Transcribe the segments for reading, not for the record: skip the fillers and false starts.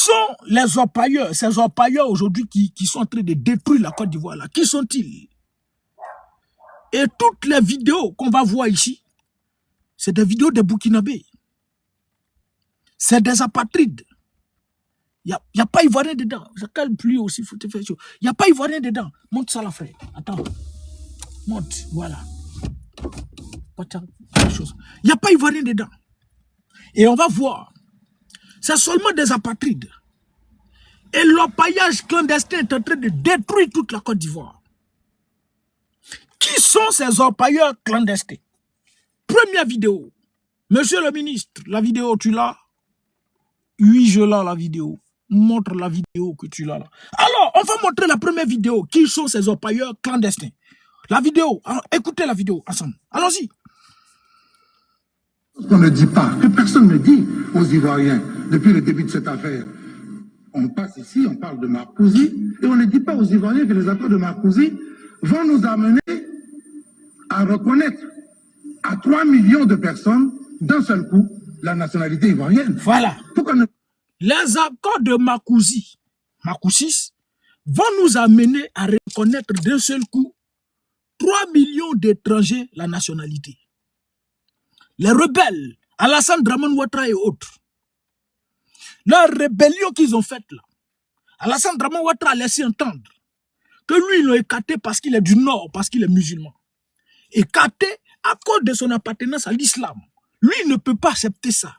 sont les orpailleurs, ces orpailleurs aujourd'hui qui sont en train de détruire la Côte d'Ivoire là? Qui sont-ils? Et toutes les vidéos qu'on va voir ici, c'est des vidéos des Burkinabés. C'est des apatrides. Il n'y a pas Ivoirien dedans. Ça calme plus aussi, faut te faire chaud. Il n'y a pas Ivoirien dedans. Monte ça là, frère. Attends. Monte, voilà. Il n'y a pas Ivoirien dedans. Et on va voir. C'est seulement des apatrides. Et l'orpaillage clandestin est en train de détruire toute la Côte d'Ivoire. Qui sont ces orpailleurs clandestins? Première vidéo. Monsieur le ministre, la vidéo, tu l'as? Oui, je l'ai, la vidéo. Montre la vidéo que tu l'as là. Alors, on va montrer la première vidéo. Qui sont ces orpailleurs clandestins? La vidéo. Alors, écoutez la vidéo ensemble. Allons-y. On ne dit pas, que personne ne dit aux Ivoiriens depuis le début de cette affaire. On passe ici, on parle de Marcouzi, et on ne dit pas aux Ivoiriens que les accords de Marcouzi vont nous amener à reconnaître à 3 millions de personnes d'un seul coup la nationalité ivoirienne. Voilà. Pourquoi ne... Les accords de Marcouzi, vont nous amener à reconnaître d'un seul coup 3 millions d'étrangers la nationalité. Les rebelles, Alassane Dramane Ouattara et autres, la rébellion qu'ils ont faite là, Alassane Dramane Ouattara a laissé entendre que lui, il l'a écarté parce qu'il est du Nord, parce qu'il est musulman. Écarté à cause de son appartenance à l'islam. Lui, il ne peut pas accepter ça.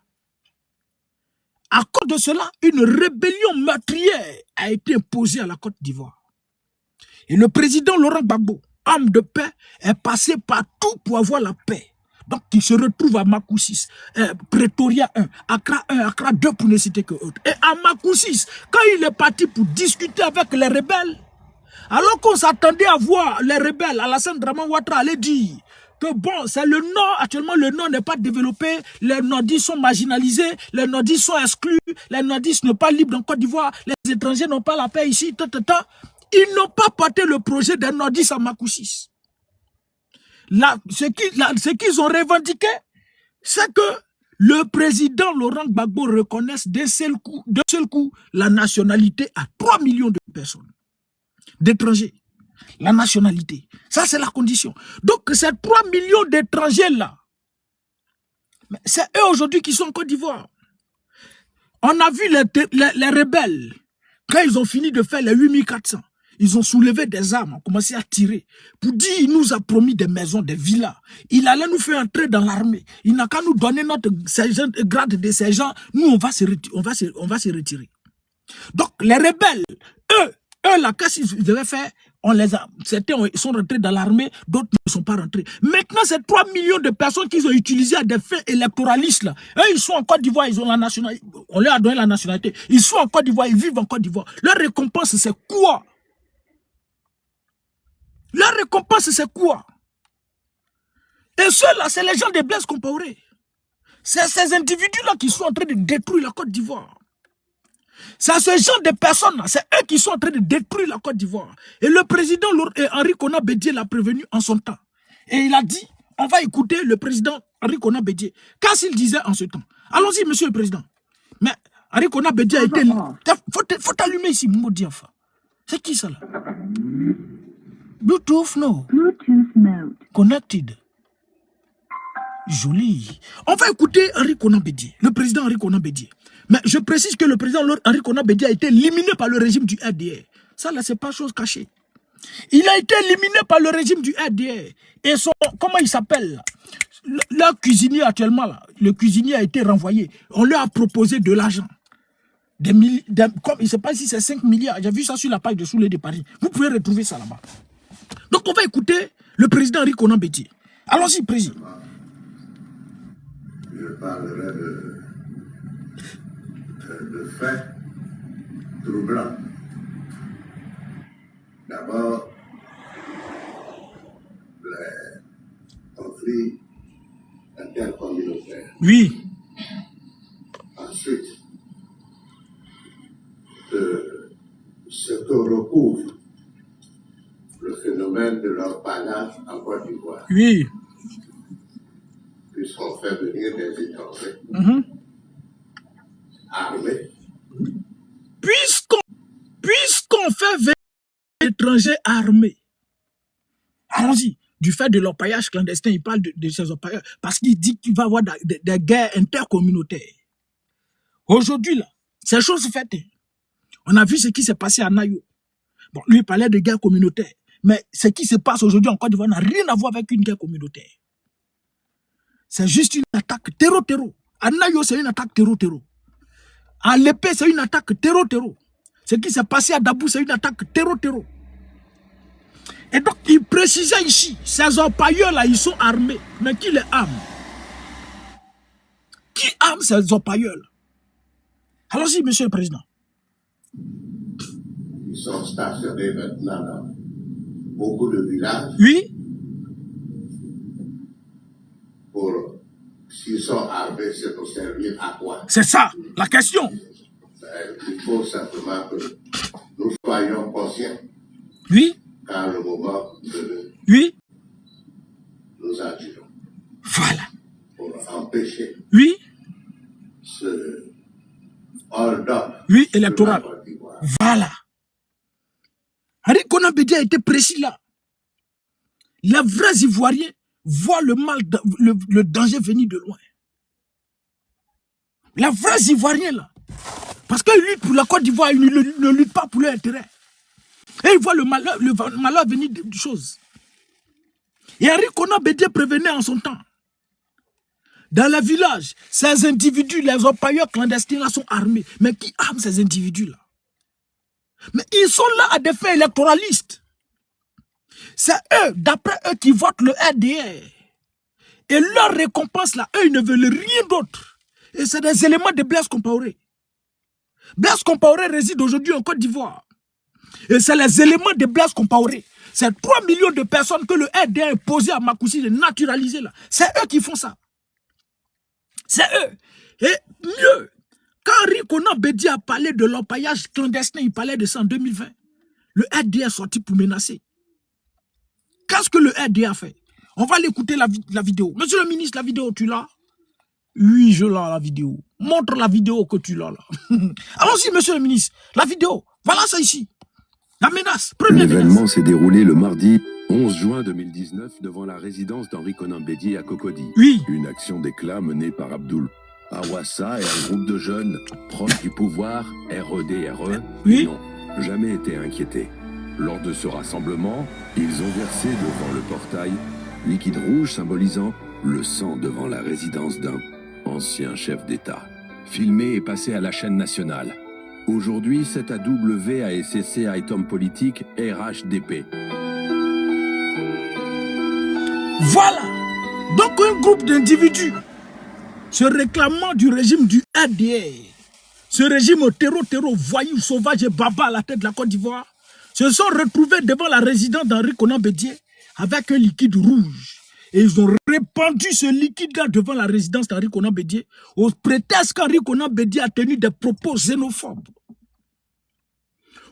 À cause de cela, une rébellion meurtrière a été imposée à la Côte d'Ivoire. Et le président Laurent Gbagbo, homme de paix, est passé partout pour avoir la paix. Donc, il se retrouve à Makou 6, Pretoria 1, Accra 1, Accra 2, pour ne citer que autres. Et à Makou 6, quand il est parti pour discuter avec les rebelles, alors qu'on s'attendait à voir les rebelles, Alassane Dramane Ouattara allait dire que bon, c'est le Nord, actuellement le Nord n'est pas développé, les Nordistes sont marginalisés, les Nordistes sont exclus, les Nordistes ne sont pas libres en Côte d'Ivoire, les étrangers n'ont pas la paix ici, Ils n'ont pas porté le projet des Nordistes à Makou 6. Là, ce qu'ils ont revendiqué, c'est que le président Laurent Gbagbo reconnaisse d'un seul coup la nationalité à 3 millions de personnes, d'étrangers. La nationalité. Ça, c'est la condition. Donc, ces 3 millions d'étrangers-là, c'est eux aujourd'hui qui sont en Côte d'Ivoire. On a vu les rebelles, quand ils ont fini de faire les 8400, ils ont soulevé des armes, ont commencé à tirer, pour dire il nous a promis des maisons, des villas. Il allait nous faire entrer dans l'armée. Il n'a qu'à nous donner notre grade de sergent. Nous, on va se retirer. Donc, les rebelles, eux là, qu'est-ce qu'ils devaient faire? Certains sont rentrés dans l'armée, d'autres ne sont pas rentrés. Maintenant, ces 3 millions de personnes qu'ils ont utilisées à des fins électoralistes, là, eux, ils sont en Côte d'Ivoire, ils ont la nationalité, on leur a donné la nationalité. Ils sont en Côte d'Ivoire, ils vivent en Côte d'Ivoire. Leur récompense, c'est quoi? Leur récompense, c'est quoi? Et ceux-là, c'est les gens de Blaise Compaoré. C'est ces individus-là qui sont en train de détruire la Côte d'Ivoire. C'est ce genre de personnes-là, c'est eux qui sont en train de détruire la Côte d'Ivoire. Et le président Henri Konan Bédié l'a prévenu en son temps. Et il a dit, on va écouter le président Henri Konan Bédié. Qu'est-ce qu'il disait en ce temps? Allons-y, monsieur le président. Mais Henri Konan Bédié a été... Faut t'allumer ici, maudit enfant. C'est qui ça là? Bluetooth, no. Bluetooth mode. Connected. Joli. On va écouter Henri Konan Bédié, le président Henri Konan Bédié. Mais je précise que le président Henri Konan Bédié a été éliminé par le régime du RDR. Ça là, c'est pas chose cachée. Il a été éliminé par le régime du RDR. Et son, comment il s'appelle? Leur cuisinier actuellement, là, le cuisinier a été renvoyé. On leur a proposé de l'argent. Comme, je ne sais pas si c'est 5 milliards. J'ai vu ça sur la page de Soulé de Paris. Vous pouvez retrouver ça là-bas. Donc on va écouter le président Henri Konan Bédié. Allons-y, président. Je parlerai de faits troublants. D'abord, les conflits intercommunautaires. Oui. Ensuite, ce que recouvre le phénomène de l'orpaillage en Côte d'Ivoire. Oui. Puisqu'on fait venir des étrangers armés ont fait venir des étrangers armés. Allons-y. Du fait de l'orpaillage clandestin, il parle de ces orpailleurs parce qu'il dit qu'il va y avoir des guerres intercommunautaires. Aujourd'hui, là, c'est chose faite. On a vu ce qui s'est passé à Nayo. Bon, lui, il parlait de guerre communautaire. Mais ce qui se passe aujourd'hui en Côte d'Ivoire n'a rien à voir avec une guerre communautaire. C'est juste une attaque terreau-terreau. À Nayo, c'est une attaque terreau-terreau. À l'épée, c'est une attaque terreau-terreau. Ce qui s'est passé à Dabou, c'est une attaque terreau-terreau. Et donc, il précisait ici, ces orpailleurs-là, ils sont armés. Mais qui les arme? Qui arme ces orpailleurs-là? Allons-y, monsieur le président. Ils sont stationnés maintenant dans beaucoup de villages. Oui. S'ils sont armés, c'est pour servir à quoi? C'est ça, la question. Il faut simplement que nous soyons conscients. Oui. Quand le moment de oui. Nous agirons. Voilà. Pour empêcher. Oui. Ce hold-up. Oui, électoral. Voilà. Henri Konan Bédié a été précis là. Les vrais Ivoiriens voient le mal, le danger venir de loin. Les vrais Ivoiriens là. Parce qu'ils luttent pour la Côte d'Ivoire, ils ne luttent pas pour leur intérêt. Et ils voient le malheur venir de choses. Et Henri Konan Bédié prévenait en son temps. Dans les villages, ces individus, les orpailleurs clandestins là sont armés. Mais qui arme ces individus là? Mais ils sont là à des fins électoralistes. C'est eux, d'après eux, qui votent le RDR. Et leur récompense là, eux, ils ne veulent rien d'autre. Et c'est des éléments de Blaise Compaoré. Blaise Compaoré réside aujourd'hui en Côte d'Ivoire. Et c'est les éléments de Blaise Compaoré. C'est 3 millions de personnes que le RDR a posé à Makoussi de naturaliser là. C'est eux qui font ça. C'est eux. Et mieux, quand Henri Konan Bédié a parlé de l'orpaillage clandestin, il parlait de ça en 2020. Le RDR est sorti pour menacer. Qu'est-ce que le RDR a fait? On va l'écouter la vidéo. Monsieur le ministre, la vidéo, tu l'as? Oui, je l'ai, la vidéo. Montre la vidéo que tu l'as là. Allons-y, monsieur le ministre. La vidéo. Voilà ça ici. La menace. L'événement s'est déroulé le mardi 11 juin 2019 devant la résidence d'Henri Konan Bédié à Cocody. Oui. Une action d'éclat menée par Abdoul Awassa et un groupe de jeunes proches du pouvoir, RED-RE, oui. n'ont jamais été inquiétés. Lors de ce rassemblement, ils ont versé devant le portail liquide rouge symbolisant le sang devant la résidence d'un ancien chef d'État. Filmé et passé à la chaîne nationale. Aujourd'hui, c'est à WASCC Item Politique RHDP. Voilà. Donc un groupe d'individus se réclamant du régime du RDR, ce régime terreau, voyou, sauvage et baba à la tête de la Côte d'Ivoire, se sont retrouvés devant la résidence d'Henri Konan Bédié avec un liquide rouge. Et ils ont répandu ce liquide-là devant la résidence d'Henri Konan Bédié au prétexte qu'Henri Konan Bédié a tenu des propos xénophobes.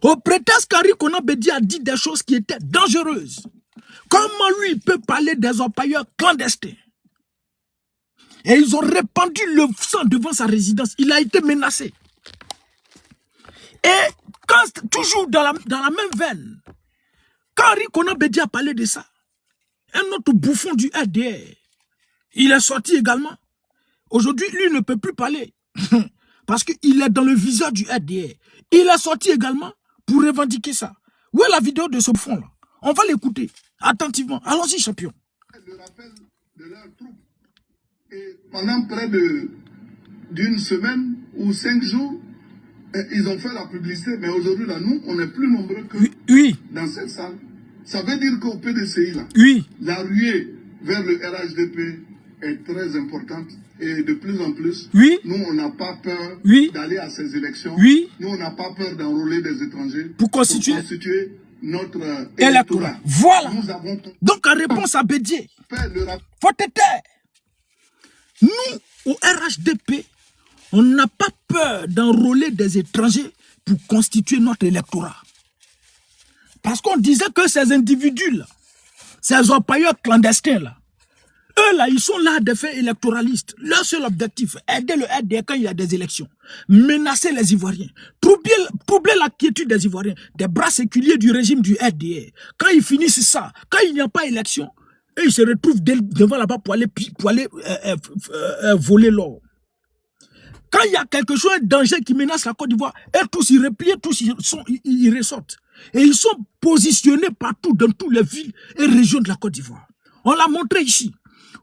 Au prétexte qu'Henri Konan Bédié a dit des choses qui étaient dangereuses. Comment lui il peut parler des orpailleurs clandestins? Et ils ont répandu le sang devant sa résidence. Il a été menacé. Et quand, toujours dans la même veine, quand Henri Konan Bédié a parlé de ça, un autre bouffon du RDR, il est sorti également. Aujourd'hui, lui ne peut plus parler. Parce qu'il est dans le viseur du RDR. Il est sorti également pour revendiquer ça. Où est la vidéo de ce bouffon-là? On va l'écouter attentivement. Allons-y, champion. Le rappel de leurs troupes. Et pendant près d'une semaine ou 5 jours, ils ont fait la publicité. Mais aujourd'hui, là, nous, on est plus nombreux que oui. Dans cette salle. Ça veut dire qu'au PDCI, là, oui. La ruée vers le RHDP est très importante. Et de plus en plus, oui. Nous, on n'a pas peur oui. d'aller à ces élections. Oui. Nous, on n'a pas peur d'enrôler des étrangers pour constituer notre électorat. Voilà. Nous avons... Donc, en réponse à Bédié, faut te taire. Nous, au RHDP, on n'a pas peur d'enrôler des étrangers pour constituer notre électorat. Parce qu'on disait que ces individus-là, ces orpailleurs clandestins-là, Eux, là, ils sont là des faits électoralistes. Leur seul objectif, aider le RDA quand il y a des élections. Menacer les Ivoiriens. Troubler la quiétude des Ivoiriens. Des bras séculiers du régime du RDA. Quand ils finissent ça, quand il n'y a pas élection, eux, ils se retrouvent devant là-bas pour aller voler l'or. Quand il y a quelque chose, un danger qui menace la Côte d'Ivoire, eux tous ils replient, tous ils ressortent. Et ils sont positionnés partout, dans toutes les villes et régions de la Côte d'Ivoire. On l'a montré ici.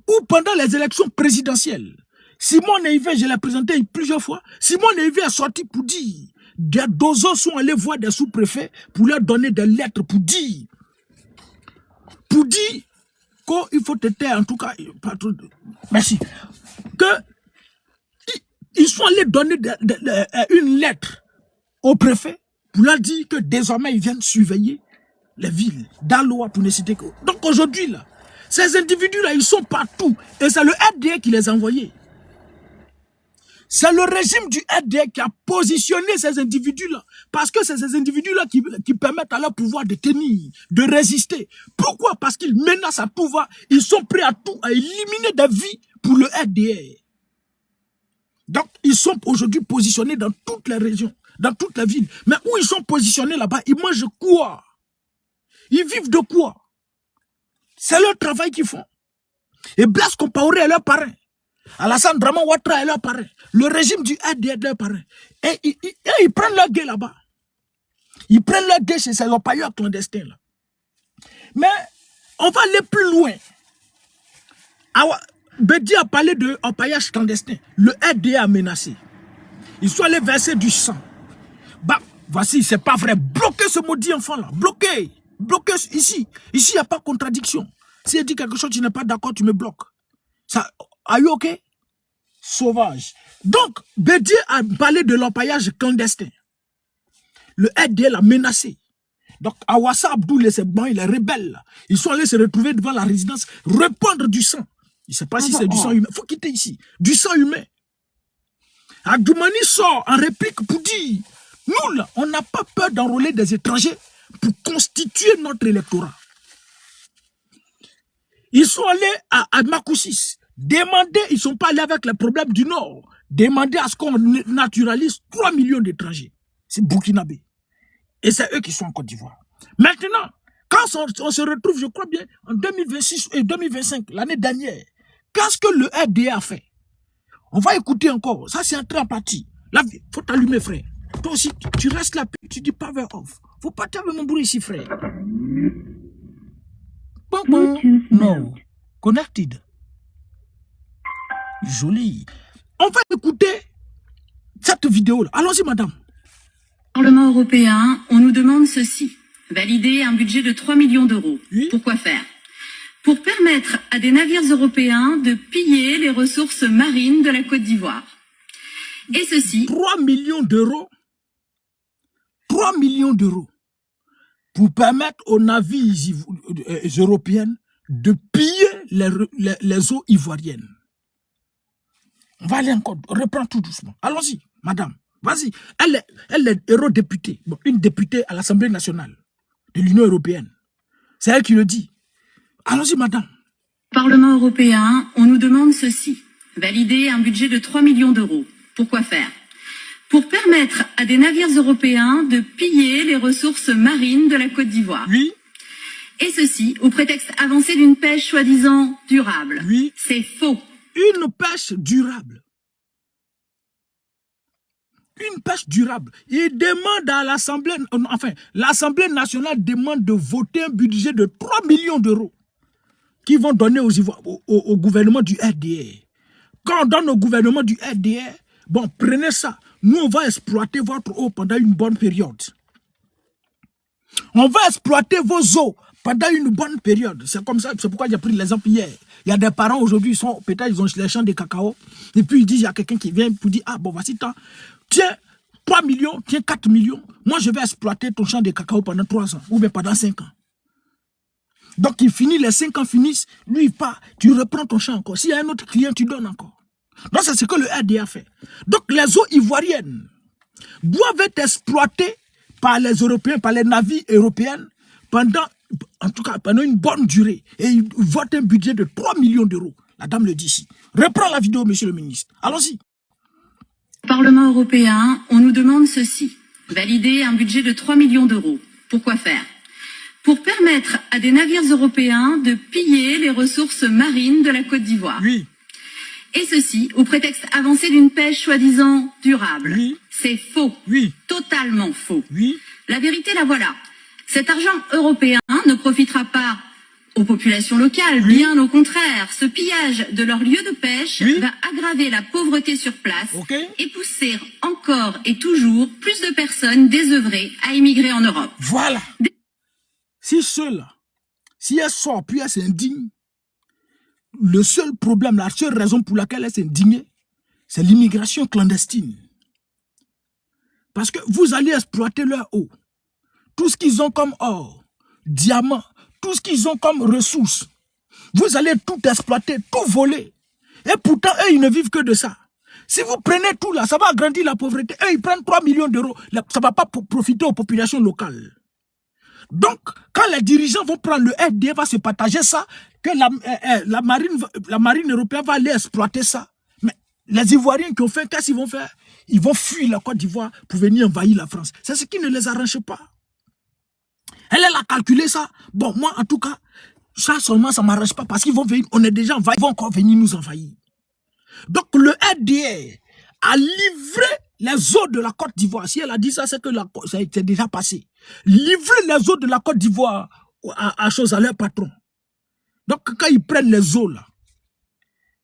Ou pendant les élections présidentielles, Simon Neivé, je l'ai présenté plusieurs fois, Simon Neivé a sorti pour dire, des dozos sont allés voir des sous-préfets pour leur donner des lettres pour dire qu'il faut te taire, en tout cas, merci, que ils sont allés donner une lettre au préfet pour leur dire que désormais ils viennent surveiller les villes d'Aloa pour ne citer que. Donc aujourd'hui là, ces individus-là, ils sont partout. Et c'est le RDA qui les a envoyés. C'est le régime du RDA qui a positionné ces individus-là. Parce que c'est ces individus-là qui permettent à leur pouvoir de tenir, de résister. Pourquoi? Parce qu'ils menacent à tout va. Ils sont prêts à tout, à éliminer des vies pour le RDA. Donc, ils sont aujourd'hui positionnés dans toutes les régions, dans toutes les villes. Mais où ils sont positionnés là-bas, ils mangent quoi? Ils vivent de quoi? C'est leur travail qu'ils font. Et Blaise Compaoré est leur parrain. Alassane Draman Ouattara est leur parrain. Le régime du RDA est leur parrain. Et ils prennent leur guet là-bas. Ils prennent leur guet chez ces orpailleurs clandestins là. Mais on va aller plus loin. Bédi a parlé de orpaillage clandestin. Le RDA a menacé. Ils sont allés verser du sang. Bah, voici, c'est pas vrai. Bloquez ce maudit enfant là. Bloquez. Bloquez ici. Ici, il n'y a pas de contradiction. Si elle dit quelque chose, tu n'es pas d'accord, tu me bloques. Ça, are you okay? Sauvage. Donc, Bédier a parlé de l'empaillage clandestin. Le RDA l'a menacé. Donc, Awassa Abdoul et ses bancs, les rebelles, là, ils sont allés se retrouver devant la résidence, répandre du sang. Je ne sais pas si c'est du sang humain. Il faut quitter ici. Du sang humain. Agdoumani sort en réplique pour dire, nous, là, on n'a pas peur d'enrôler des étrangers pour constituer notre électorat. Ils sont allés à Makoussis, demander, ils ne sont pas allés avec les problèmes du Nord, demander à ce qu'on naturalise 3 millions d'étrangers. C'est burkinabé. Et c'est eux qui sont en Côte d'Ivoire. Maintenant, quand on se retrouve, je crois bien, en 2026 et 2025, l'année dernière, qu'est-ce que le RDA a fait? On va écouter encore. Ça, c'est un train parti. Là, il faut t'allumer, frère. Toi aussi, tu restes là, tu dis power off. Faut pas t'allumer mon bruit ici, frère. Bon. Non. Connected. Joli. On va écouter cette vidéo-là. Allons-y, madame. Parlement européen, on nous demande ceci. Valider un budget de 3 millions d'euros. Oui. Pourquoi faire? Pour permettre à des navires européens de piller les ressources marines de la Côte d'Ivoire. Et ceci... 3 millions d'euros. 3 millions d'euros. Pour permettre aux navires européens de piller les eaux ivoiriennes. On va aller encore. On reprend tout doucement. Allons-y, madame. Vas-y. Elle est eurodéputée. Bon, une députée à l'Assemblée nationale de l'Union européenne. C'est elle qui le dit. Allons-y, madame. Parlement européen, on nous demande ceci. Valider un budget de 3 millions d'euros. Pourquoi faire? Pour permettre à des navires européens de piller les ressources marines de la Côte d'Ivoire. Oui. Et ceci au prétexte avancé d'une pêche soi-disant durable. Oui. C'est faux. Une pêche durable. Une pêche durable. Il demande à l'Assemblée, enfin, l'Assemblée nationale demande de voter un budget de 3 millions d'euros qui vont donner au gouvernement du RDA. Quand on donne au gouvernement du RDA, bon, prenez ça. Nous, on va exploiter votre eau pendant une bonne période. On va exploiter vos eaux pendant une bonne période. C'est comme ça, c'est pourquoi j'ai pris l'exemple hier. Il y a des parents aujourd'hui, peut-être ils ont les champs de cacao, et puis ils disent, il y a quelqu'un qui vient pour dire, ah bon, voici tant. Tiens, 3 millions, tiens 4 millions. Moi, je vais exploiter ton champ de cacao pendant 3 ans, ou bien pendant 5 ans. Donc, il finit, les 5 ans finissent, lui, il part, tu reprends ton champ encore. S'il y a un autre client, tu donnes encore. Donc, c'est ce que le RDA fait. Donc, les eaux ivoiriennes doivent être exploitées par les Européens, par les navires européens, pendant en tout cas pendant une bonne durée, et ils votent un budget de 3 millions d'euros. La dame le dit ici. Reprends la vidéo, monsieur le ministre. Allons-y. Au Parlement européen, on nous demande ceci. Valider un budget de 3 millions d'euros. Pourquoi faire? Pour permettre à des navires européens de piller les ressources marines de la Côte d'Ivoire. Oui. Et ceci au prétexte avancé d'une pêche soi-disant durable. Oui. C'est faux. Oui. Totalement faux. Oui. La vérité, la voilà. Cet argent européen ne profitera pas aux populations locales, Oui. bien au contraire. Ce pillage de leurs lieux de pêche Oui. va aggraver la pauvreté sur place Ok. et pousser encore et toujours plus de personnes désœuvrées à immigrer en Europe. Voilà. Si ceux-là, si elles sortent puis elles s'indignent, le seul problème, la seule raison pour laquelle elles s'indignent, c'est l'immigration clandestine. Parce que vous allez exploiter leur eau. Tout ce qu'ils ont comme or, diamants, tout ce qu'ils ont comme ressources. Vous allez tout exploiter, tout voler. Et pourtant, eux, ils ne vivent que de ça. Si vous prenez tout là, ça va agrandir la pauvreté. Eux, ils prennent 3 millions d'euros. Ça ne va pas profiter aux populations locales. Donc, quand les dirigeants vont prendre le RDA, va se partager ça, que la marine européenne va aller exploiter ça. Mais les Ivoiriens qui ont fait, qu'est-ce qu'ils vont faire? Ils vont fuir la Côte d'Ivoire pour venir envahir la France. C'est ce qui ne les arrange pas. Elle a calculé ça. Bon, moi, en tout cas, ça seulement, ça ne m'arrange pas parce qu'ils vont venir, on est déjà envahis, ils vont encore venir nous envahir. Donc, le RDA a livré les eaux de la Côte d'Ivoire. Si elle a dit ça, c'est que ça a été déjà passé. Livrer les eaux de la Côte d'Ivoire à leur patron. Donc, quand ils prennent les eaux là,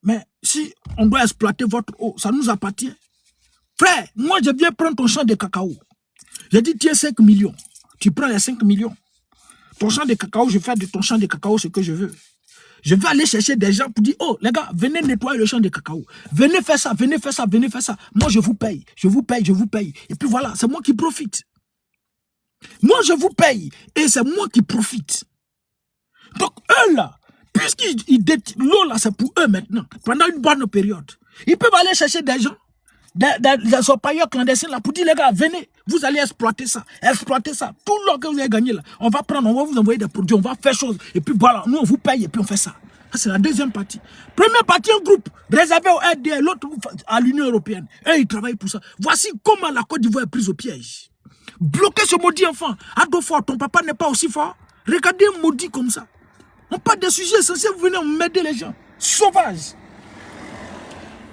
mais si on doit exploiter votre eau, ça nous appartient. Frère, moi, je viens prendre ton champ de cacao. J'ai dit, tiens, 5 millions. Tu prends les 5 millions. Ton champ de cacao, je fais de ton champ de cacao ce que je veux. Je vais aller chercher des gens pour dire, oh, les gars, venez nettoyer le champ de cacao. Venez faire ça, venez faire ça, venez faire ça. Moi, je vous paye, je vous paye, je vous paye. Et puis voilà, c'est moi qui profite. Moi, je vous paye et c'est moi qui profite. Donc, eux là, puisqu'ils détiennent l'eau là, c'est pour eux maintenant, pendant une bonne période. Ils peuvent aller chercher des gens, des orpailleurs clandestins là, pour dire, les gars, venez, vous allez exploiter ça. Tout l'eau que vous avez gagné là, on va prendre, on va vous envoyer des produits, on va faire chose. Et puis voilà, nous on vous paye et puis on fait ça. Ça, c'est la deuxième partie. Première partie, un groupe réservé au RDA, l'autre à l'Union européenne. Eux, ils travaillent pour ça. Voici comment la Côte d'Ivoire est prise au piège. Bloquez ce maudit enfant. Adolfo, ton papa n'est pas aussi fort. Regardez un maudit comme ça. On parle des sujets essentiels, vous venez m'aider les gens. Sauvages.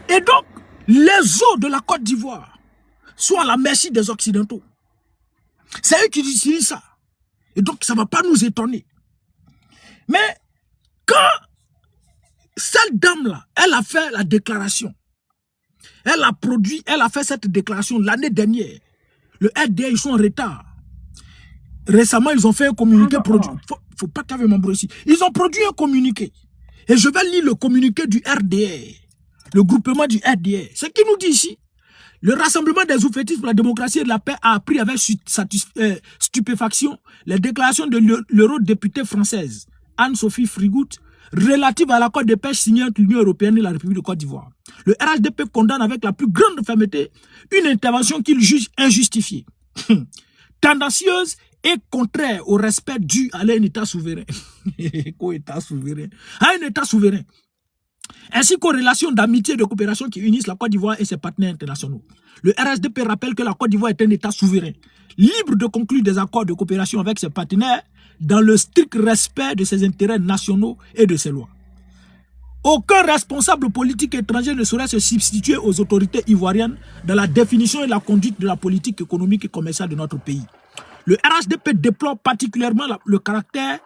Et donc, les eaux de la Côte d'Ivoire sont à la merci des Occidentaux. C'est eux qui utilisent ça. Et donc, ça ne va pas nous étonner. Mais, quand cette dame-là, elle a fait la déclaration, elle a fait cette déclaration l'année dernière, le RDA, ils sont en retard. Récemment, ils ont fait un communiqué produit. Faut pas qu'avec mon ici. Ils ont produit un communiqué. Et je vais lire le communiqué du RDA. Le groupement du RDA. Ce qui nous dit ici, le Rassemblement des oufettistes pour la démocratie et de la paix a appris avec stupéfaction les déclarations de l'eurodéputée française Anne-Sophie Frigout relative à l'accord de pêche signé entre l'Union européenne et la République de Côte d'Ivoire. Le RHDP condamne avec la plus grande fermeté une intervention qu'il juge injustifiée, tendancieuse et contraire au respect dû à un État souverain. À un État souverain. Ainsi qu'aux relations d'amitié et de coopération qui unissent la Côte d'Ivoire et ses partenaires internationaux. Le RHDP rappelle que la Côte d'Ivoire est un État souverain, libre de conclure des accords de coopération avec ses partenaires dans le strict respect de ses intérêts nationaux et de ses lois. Aucun responsable politique étranger ne saurait se substituer aux autorités ivoiriennes dans la définition et la conduite de la politique économique et commerciale de notre pays. Le RHDP déplore particulièrement le caractère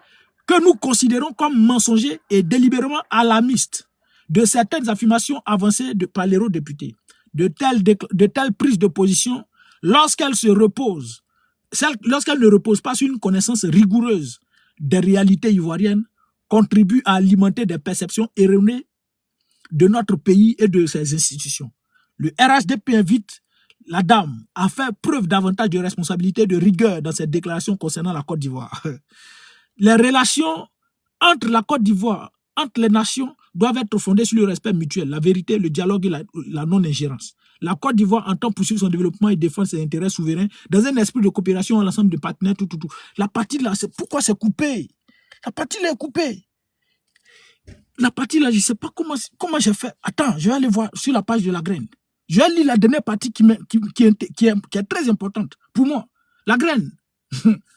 que nous considérons comme mensonger et délibérément alarmiste de certaines affirmations avancées par l'eurodéputé. De telles prises de position, lorsqu'elles ne reposent pas sur une connaissance rigoureuse des réalités ivoiriennes, contribuent à alimenter des perceptions erronées de notre pays et de ses institutions. Le RHDP invite la dame à faire preuve davantage de responsabilité et de rigueur dans ses déclarations concernant la Côte d'Ivoire. Les relations entre la Côte d'Ivoire, entre les nations, doivent être fondées sur le respect mutuel, la vérité, le dialogue et la non-ingérence. La Côte d'Ivoire entend poursuivre son développement et défendre ses intérêts souverains dans un esprit de coopération à l'ensemble des partenaires, tout. La partie là, c'est pourquoi c'est coupé. La partie là est coupée. La partie là, je ne sais pas comment j'ai fait. Attends, je vais aller voir sur la page de la graine. Je vais lire la dernière partie qui est très importante pour moi. La graine,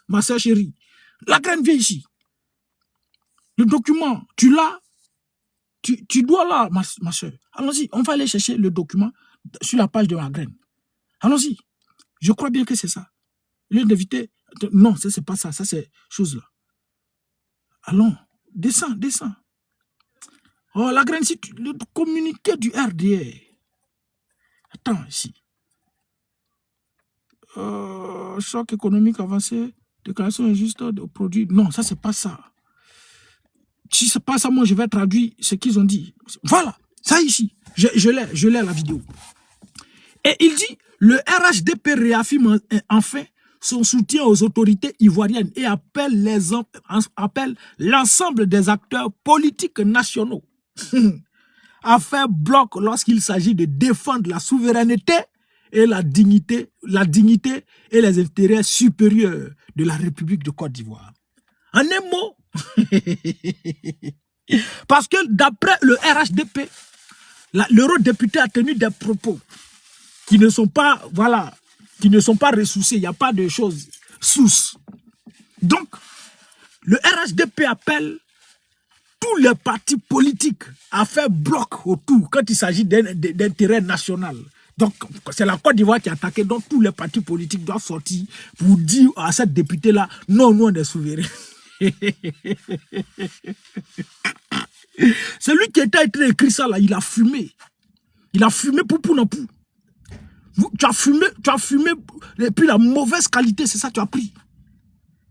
ma soeur chérie. La graine vient ici. Le document, tu l'as. Tu dois là, ma soeur. Allons-y, on va aller chercher le document sur la page de la graine. Allons-y. Je crois bien que c'est ça. Lieu d'éviter. Non, ça c'est pas ça. Ça c'est chose là. Allons, descends. Oh, la graine, si le communiqué du RDA. Attends, ici. Choc économique avancé, déclaration injuste de produits. Non, ça, c'est pas ça. Si c'est pas ça, moi, je vais traduire ce qu'ils ont dit. Voilà, ça ici. Je l'ai la vidéo. Et il dit, le RHDP réaffirme enfin son soutien aux autorités ivoiriennes et appelle l'ensemble des acteurs politiques nationaux à faire bloc lorsqu'il s'agit de défendre la souveraineté et la dignité et les intérêts supérieurs de la République de Côte d'Ivoire. En un mot, parce que d'après le RHDP, l'eurodéputé a tenu des propos qui ne sont pas, voilà, qui ne sont pas ressourcés, il n'y a pas de choses sources. Donc, le RHDP appelle tous les partis politiques à faire bloc autour quand il s'agit d'intérêt national. Donc, c'est la Côte d'Ivoire qui est attaquée, donc tous les partis politiques doivent sortir pour dire à cette députée-là, non, nous on est souverains. Celui qui était écrit ça, là, il a fumé. Il a fumé pour non pour. Tu as fumé, et puis la mauvaise qualité, c'est ça que tu as pris.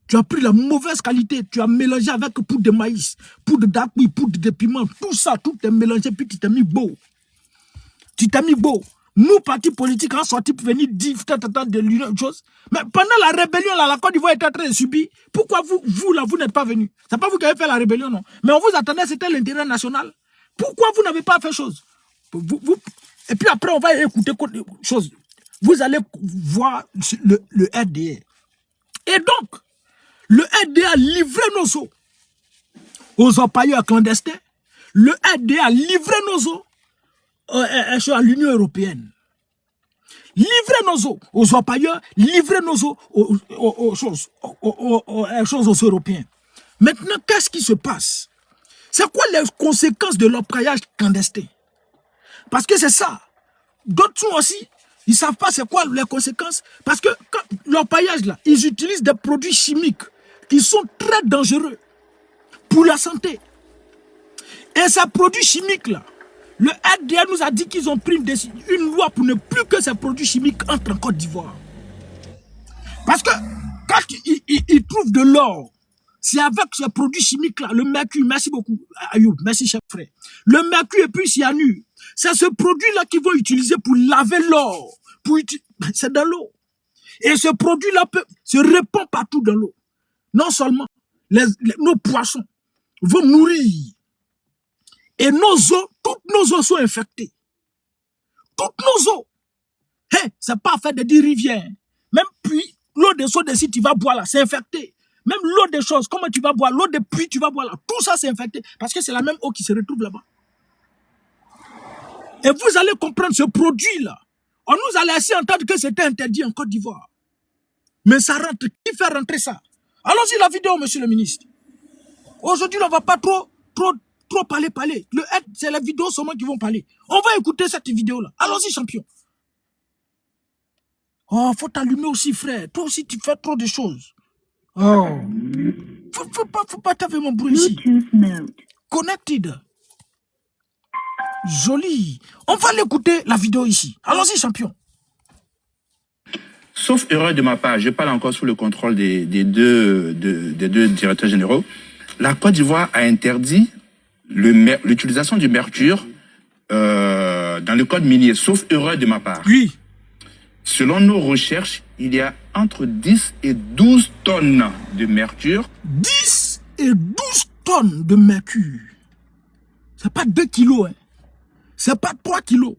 Tu as pris la mauvaise qualité, tu as mélangé avec poudre de maïs, poudre d'api, poudre de piment, tout ça, tout est mélangé, puis tu t'es mis beau. Tu t'es mis beau. Nous, partis politiques, en sorti pour venir dire de l'union, chose. Mais pendant la rébellion, là, la Côte d'Ivoire était en train de subir. Pourquoi vous n'êtes pas venus? C'est pas vous qui avez fait la rébellion, non. Mais on vous attendait, c'était l'intérêt national. Pourquoi vous n'avez pas fait chose? Et puis après, on va écouter chose. Vous allez voir le RDA. Et donc, le RDA a livré nos eaux aux orpailleurs clandestins. Le RDA a livré nos eaux à l'Union européenne. Livrez nos eaux aux orpailleurs, livrez nos eaux aux choses aux Européens. Maintenant, qu'est-ce qui se passe? C'est quoi les conséquences de l'orpaillage clandestin? Parce que c'est ça. D'autres aussi, ils ne savent pas c'est quoi les conséquences. Parce que l'orpaillage, là, ils utilisent des produits chimiques qui sont très dangereux pour la santé. Et ces produits chimiques-là, le RDA nous a dit qu'ils ont pris une loi pour ne plus que ces produits chimiques entrent en Côte d'Ivoire. Parce que quand ils trouvent de l'or, c'est avec ces produits chimiques-là, le mercure, merci beaucoup, Ayoub, merci chef frère. Le mercure et puis cyanure, c'est ce produit-là qu'ils vont utiliser pour laver l'or. C'est dans l'eau. Et ce produit-là se répand partout dans l'eau. Non seulement nos poissons vont mourir. Et nos eaux, toutes nos eaux sont infectées. Toutes nos eaux. Hey, c'est pas fait de dire rivière. Même puits, l'eau des eaux des sites, tu vas boire là, c'est infecté. Même l'eau des choses, comment tu vas boire, l'eau des puits, tu vas boire là. Tout ça, c'est infecté. Parce que c'est la même eau qui se retrouve là-bas. Et vous allez comprendre ce produit-là. On nous a laissé entendre que c'était interdit en Côte d'Ivoire. Mais ça rentre. Qui fait rentrer ça? Allons-y la vidéo, monsieur le ministre. Aujourd'hui, on ne va pas trop parler. C'est les vidéos seulement qui vont parler. On va écouter cette vidéo-là. Allons-y, champion. Oh, faut t'allumer aussi, frère. Toi aussi, tu fais trop de choses. Oh. Faut pas taper mon bruit ici. Connected. Joli. On va l'écouter, la vidéo ici. Allons-y, champion. Sauf erreur de ma part, je parle encore sous le contrôle des deux directeurs généraux. La Côte d'Ivoire a interdit l'utilisation du mercure dans le code minier, sauf erreur de ma part. Oui. Selon nos recherches, il y a entre 10 et 12 tonnes de mercure. 10 et 12 tonnes de mercure. C'est pas 2 kilos, hein. C'est pas 3 kilos.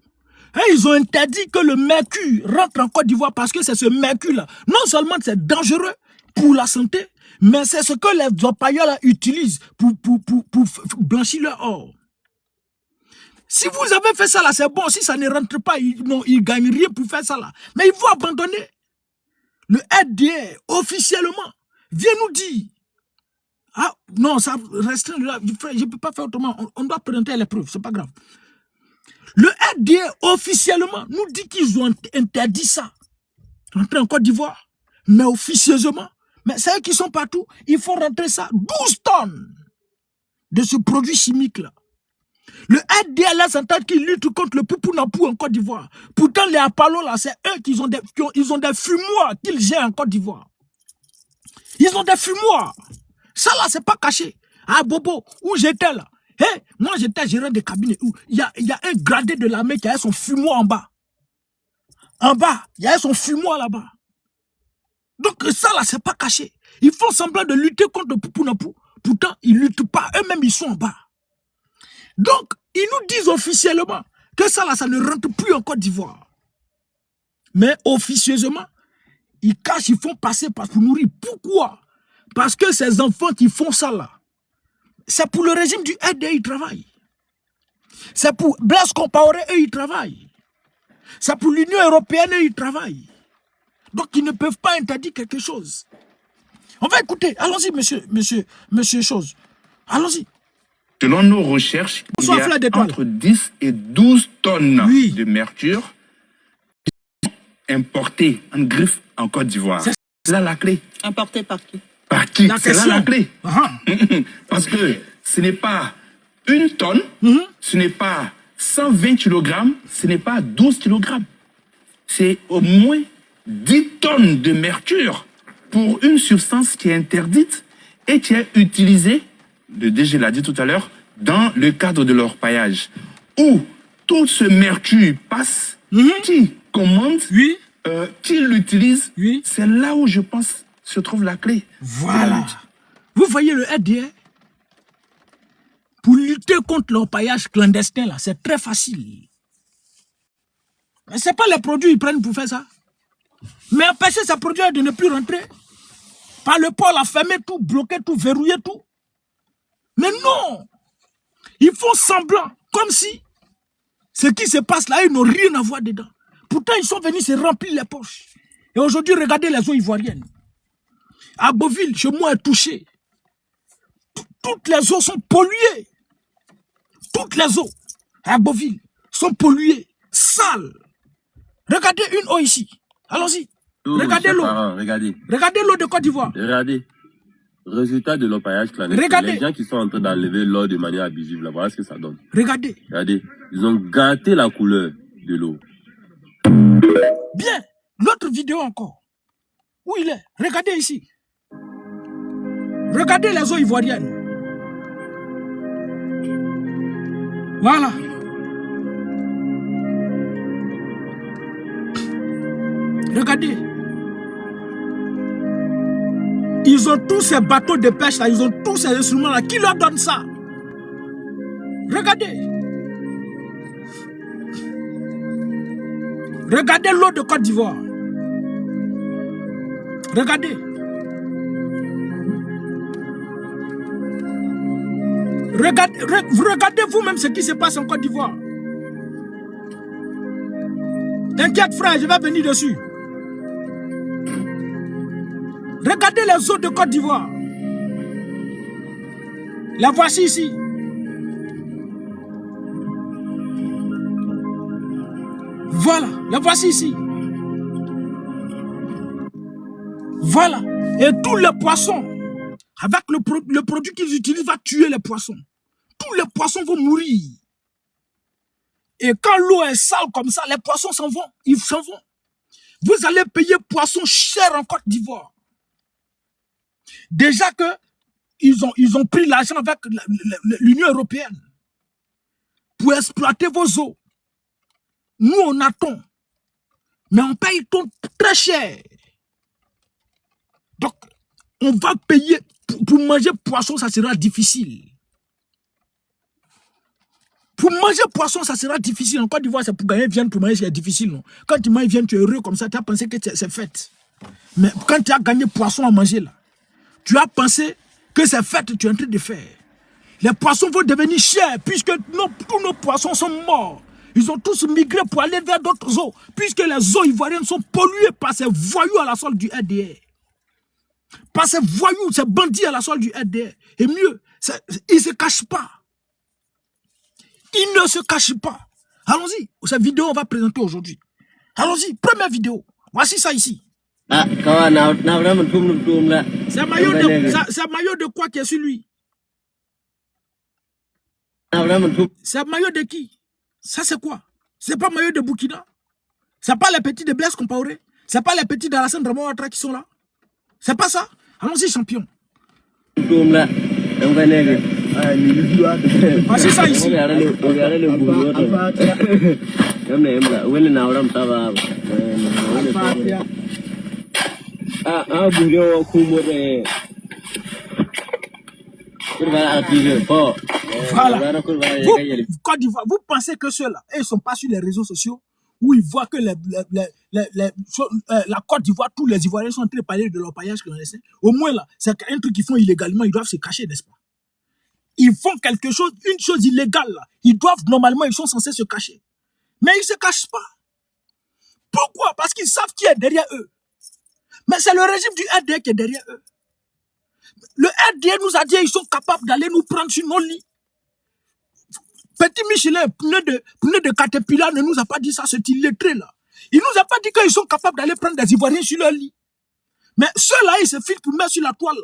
Et ils ont interdit que le mercure rentre en Côte d'Ivoire parce que c'est ce mercure-là. Non seulement c'est dangereux pour la santé, mais c'est ce que les orpailleurs utilisent pour blanchir leur or. Si vous avez fait ça là, c'est bon. Si ça ne rentre pas, ils ne gagnent rien pour faire ça là. Mais il faut abandonner. Le FDA, officiellement, vient nous dire, ah non, ça restreint là, je ne peux pas faire autrement. On doit présenter les preuves, c'est pas grave. Le FDA, officiellement, nous dit qu'ils ont interdit ça. Rentrer en Côte d'Ivoire. Mais officieusement, mais c'est eux qui sont partout, il faut rentrer ça. 12 tonnes de ce produit chimique-là. Le FDA laisse entendre qu'ils luttent contre le poupounapou en Côte d'Ivoire. Pourtant, les Apollo, là, c'est eux qui ont des fumoirs qu'ils gèrent en Côte d'Ivoire. Ils ont des fumoirs. Ça, là, c'est pas caché. Ah, Bobo, où j'étais, là. Hey, moi, j'étais gérant de cabinet où il y a un gradé de l'armée qui a son fumoir en bas. En bas, il y a son fumoir là-bas. Donc, ça, là, c'est pas caché. Ils font semblant de lutter contre le poupounapou. Pourtant, ils ne luttent pas. Eux-mêmes, ils sont en bas. Donc, ils nous disent officiellement que ça, là, ça ne rentre plus en Côte d'Ivoire. Mais officieusement, ils cachent, ils font passer pour nourrir. Pourquoi? Parce que ces enfants qui font ça, là, c'est pour le régime du RDA, ils travaillent. C'est pour Blaise Compaoré, eux, ils travaillent. C'est pour l'Union européenne, eux, ils travaillent. Donc, ils ne peuvent pas interdire quelque chose. On va écouter. Allons-y, monsieur Chose. Allons-y. Selon nos recherches, il y a entre 10 et 12 tonnes de mercure importées en griffe en Côte d'Ivoire. C'est là la clé. Importées par qui? Par qui? C'est là la clé. Parce que ce n'est pas une tonne, ce n'est pas 120 kg, ce n'est pas 12 kg. C'est au moins 10 tonnes de mercure pour une substance qui est interdite et qui est utilisée, le DG l'a dit tout à l'heure, dans le cadre de l'orpaillage, où tout ce mercure passe, qui commande, qui l'utilise, c'est là où je pense se trouve la clé. Voilà. Vous voyez le RDA? Pour lutter contre l'orpaillage clandestin, là, c'est très facile. Mais ce n'est pas les produits qu'ils prennent pour faire ça. Mais empêcher ces produits de ne plus rentrer. Par le port, la fermer tout, bloquer tout, verrouiller tout. Mais non! Ils font semblant, comme si ce qui se passe là, ils n'ont rien à voir dedans. Pourtant, ils sont venus se remplir les poches. Et aujourd'hui, regardez les eaux ivoiriennes. À Beauville, chez moi, est touché. Toutes les eaux sont polluées. Toutes les eaux à Beauville sont polluées, sales. Regardez une eau ici. Allons-y. Regardez l'eau. Regardez l'eau de Côte d'Ivoire. Regardez. Résultat de l'orpaillage clandestin. Regardez. Les gens qui sont en train d'enlever l'eau de manière abusive, là, voilà ce que ça donne. Regardez. Regardez. Ils ont gâté la couleur de l'eau. Bien. L'autre vidéo encore. Où il est? Regardez ici. Regardez les eaux ivoiriennes. Voilà. Regardez. Ils ont tous ces bateaux de pêche là, ils ont tous ces instruments là. Qui leur donne ça? Regardez. Regardez l'eau de Côte d'Ivoire. Regardez. Regardez vous-même ce qui se passe en Côte d'Ivoire. T'inquiète frère, je vais venir dessus. Regardez les eaux de Côte d'Ivoire. La voici ici. Voilà, la voici ici. Voilà. Et tous les poissons, avec le produit qu'ils utilisent, va tuer les poissons. Tous les poissons vont mourir. Et quand l'eau est sale comme ça, les poissons s'en vont. Ils s'en vont. Vous allez payer poissons cher en Côte d'Ivoire. Déjà que ils ont pris l'argent avec l'Union européenne pour exploiter vos eaux. Nous, on attend. Mais on paye tout très cher. Donc, on va payer. Pour manger poisson, ça sera difficile. Pour manger poisson, ça sera difficile. En Côte d'Ivoire, c'est pour gagner viande, pour manger, c'est difficile. Non? Quand tu manges viande, tu es heureux comme ça, tu as pensé que c'est fait. Mais quand tu as gagné poisson à manger, là, tu as pensé que c'est fait, tu es en train de faire. Les poissons vont devenir chers, puisque tous nos poissons sont morts. Ils ont tous migré pour aller vers d'autres eaux, puisque les eaux ivoiriennes sont polluées par ces voyous à la solde du RDR. Par ces voyous, ces bandits à la solde du RDR. Et mieux, ils ne se cachent pas. Ils ne se cachent pas. Allons-y. Cette vidéo, on va présenter aujourd'hui. Allons-y. Première vidéo. Voici ça ici. C'est un maillot de quoi qui est sur lui? C'est un maillot de qui? Ça c'est quoi? C'est pas maillot de Burkina? C'est pas les petits de Blaise Compaoré? C'est pas les petits d'Alassane Dramane Ouattara qui sont là? C'est pas ça? Allons-y, champion. Voici ça ici. Voilà. Côte d'Ivoire, vous pensez que ceux-là, ils ne sont pas sur les réseaux sociaux où ils voient que la Côte d'Ivoire, tous les Ivoiriens sont en train de parler de leur paillage clandestin. Au moins là, c'est un truc qu'ils font illégalement, ils doivent se cacher, n'est-ce pas? Ils font quelque chose, une chose illégale là. Ils doivent, normalement, ils sont censés se cacher. Mais ils ne se cachent pas. Pourquoi? Parce qu'ils savent qui est derrière eux. Mais c'est le régime du RDR qui est derrière eux. Le RDR nous a dit qu'ils sont capables d'aller nous prendre sur nos lits. Petit Michelin, pneu de Caterpillar, ne nous a pas dit ça, c'est illettré là. Il nous a pas dit qu'ils sont capables d'aller prendre des Ivoiriens sur leur lit. Mais ceux-là, ils se filent pour mettre sur la toile.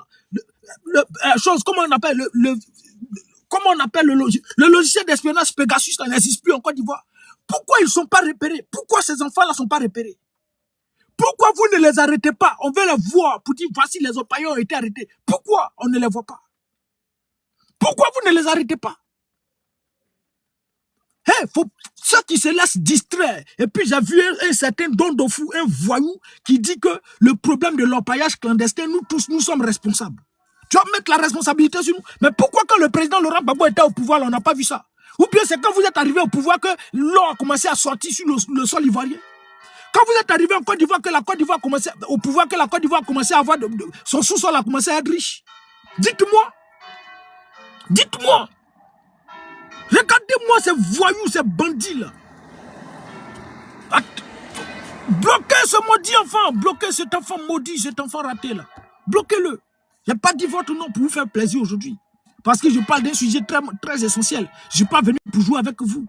Comment on appelle le logiciel d'espionnage Pegasus, ça n'existe plus en Côte d'Ivoire. Pourquoi ils ne sont pas repérés? Pourquoi ces enfants-là ne sont pas repérés? Pourquoi vous ne les arrêtez pas? On veut les voir pour dire voici les opaillons ont été arrêtés. Pourquoi on ne les voit pas? Pourquoi vous ne les arrêtez pas? Ceux qui se laissent distraire. Et puis j'ai vu un certain Dondofou, un voyou, qui dit que le problème de l'orpaillage clandestin, nous tous, nous sommes responsables. Tu vas mettre la responsabilité sur nous. Mais pourquoi quand le président Laurent Gbagbo était au pouvoir, là, on n'a pas vu ça? Ou bien c'est quand vous êtes arrivé au pouvoir que l'eau a commencé à sortir sur le sol ivoirien? Quand vous êtes arrivé en Côte d'Ivoire, que la Côte d'Ivoire commençait au pouvoir, que la Côte d'Ivoire commençait à avoir son sous-sol a commencé à être riche. Dites-moi. Dites-moi. Regardez-moi ces voyous, ces bandits-là. Bloquez ce maudit enfant. Bloquez cet enfant maudit, cet enfant raté-là. Bloquez-le. Je n'ai pas dit votre nom pour vous faire plaisir aujourd'hui. Parce que je parle d'un sujet très, très essentiel. Je ne suis pas venu pour jouer avec vous.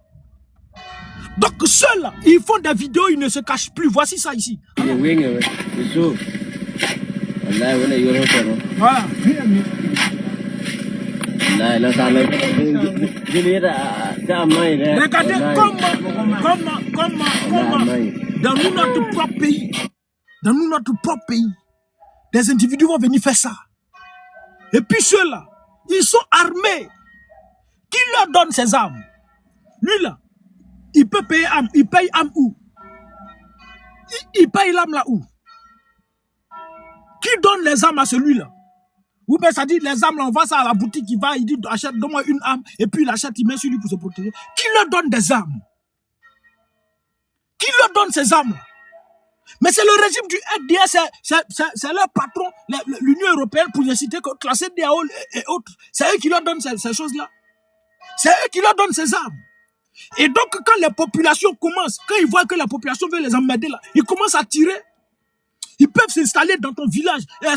Donc ceux-là, ils font des vidéos, ils ne se cachent plus. Voici ça ici. Voilà. Regardez comment dans notre propre pays, des individus vont venir faire ça. Et puis ceux-là, ils sont armés. Qui leur donne ces armes? Lui là, il peut payer âme. Il paye âme où? Il paye l'âme là où? Qui donne les armes à celui-là? Ou bien ça dit les armes là, on va ça à la boutique, il va, il dit achète, donne-moi une arme, et puis il achète, il met sur lui pour se protéger. Qui leur donne des armes? Qui leur donne ces armes là? Mais c'est le régime du RDA, c'est leur patron, l'Union européenne, pour les citer, classé DAO et autres. C'est eux qui leur donnent ces choses-là. C'est eux qui leur donnent ces armes. Et donc, quand les populations commencent, quand ils voient que la population veut les emmerder là, ils commencent à tirer. Ils peuvent s'installer dans ton village et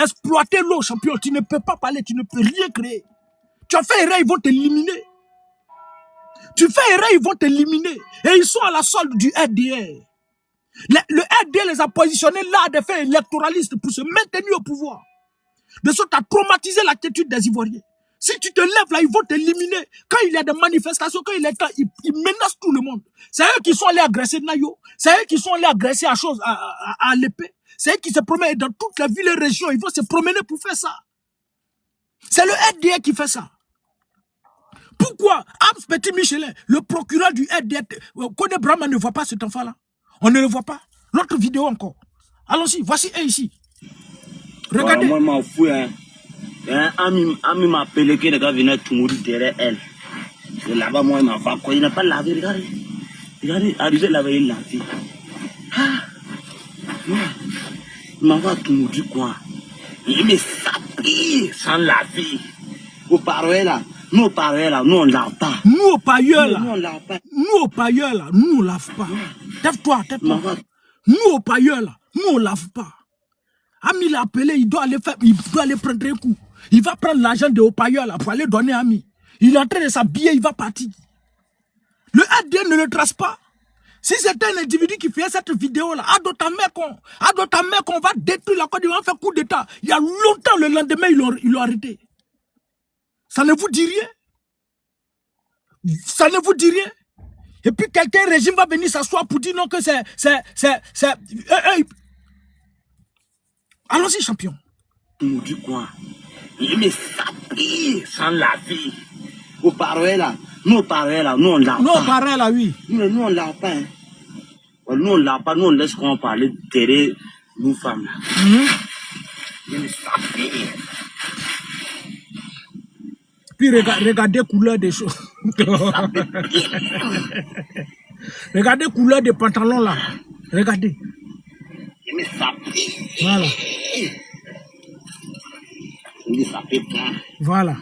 exploiter l'eau, champion. Tu ne peux pas parler, tu ne peux rien créer. Tu as fait erreur, ils vont t'éliminer. Tu fais erreur, ils vont t'éliminer. Et ils sont à la solde du RDR. Le RDR les a positionnés là à des fins électoralistes pour se maintenir au pouvoir. De sorte à traumatiser l'attitude des Ivoiriens. Si tu te lèves là, ils vont t'éliminer. Quand il y a des manifestations, quand il est temps, ils menacent tout le monde. C'est eux qui sont allés agresser Nayo. C'est eux qui sont allés agresser à l'épée. C'est eux qui se promènent dans toutes les villes et régions. Ils vont se promener pour faire ça. C'est le RDR qui fait ça. Pourquoi Abs Petit Michelin, le procureur du RDR, Kone Brahma ne voit pas cet enfant-là? On ne le voit pas. L'autre vidéo encore. Allons-y, voici un ici. Regardez. Moi, je m'en fous, hein. Un ami m'a appelé que les gars venaient tout mourir derrière elle. C'est là-bas, moi, il m'a fait quoi? Il n'a pas lavé, regardez. Regardez, arrivé là-bas, il l'a lavé. Ah! Ouais. Il m'a fait tout du quoi. Il me sapé sans laver. Au pareil là, nous au pareil là, nous on lave pas. Nous au pailleur là, Nous on lave pas. nous au pailleur là, nous on lave pas. Tève-toi, tève-toi. Nous au pailleur là, nous on lave pas. Ami l'a appelé, il doit aller prendre un coup. Il va prendre l'argent de Opailleur là pour aller donner à Ami. Il est en train de s'habiller, il va partir. Le ADN ne le trace pas. Si c'était un individu qui fait cette vidéo là, à d'autres mecs qu'on va détruire la Côte d'Ivoire, on va faire coup d'état. Il y a longtemps, le lendemain, ils l'ont arrêté. Ça ne vous dit rien? Ça ne vous dit rien? Et puis quelqu'un régime va venir s'asseoir pour dire non que c'est... Allons-y, champion. Tu dis quoi? Il me sapé sans laver. Au pareil là, nous au pareil là, nous on lave pas. Nous au pareil là, oui. Nous on lave pas. Hein. Nous on lave pas, nous on laisse qu'on parle derrière nous femmes là. Il me sapé. Puis regardez couleur des choses. Regardez couleur des pantalons là. Regardez. Il me sapé. Voilà. Il me sapé pas. Voilà.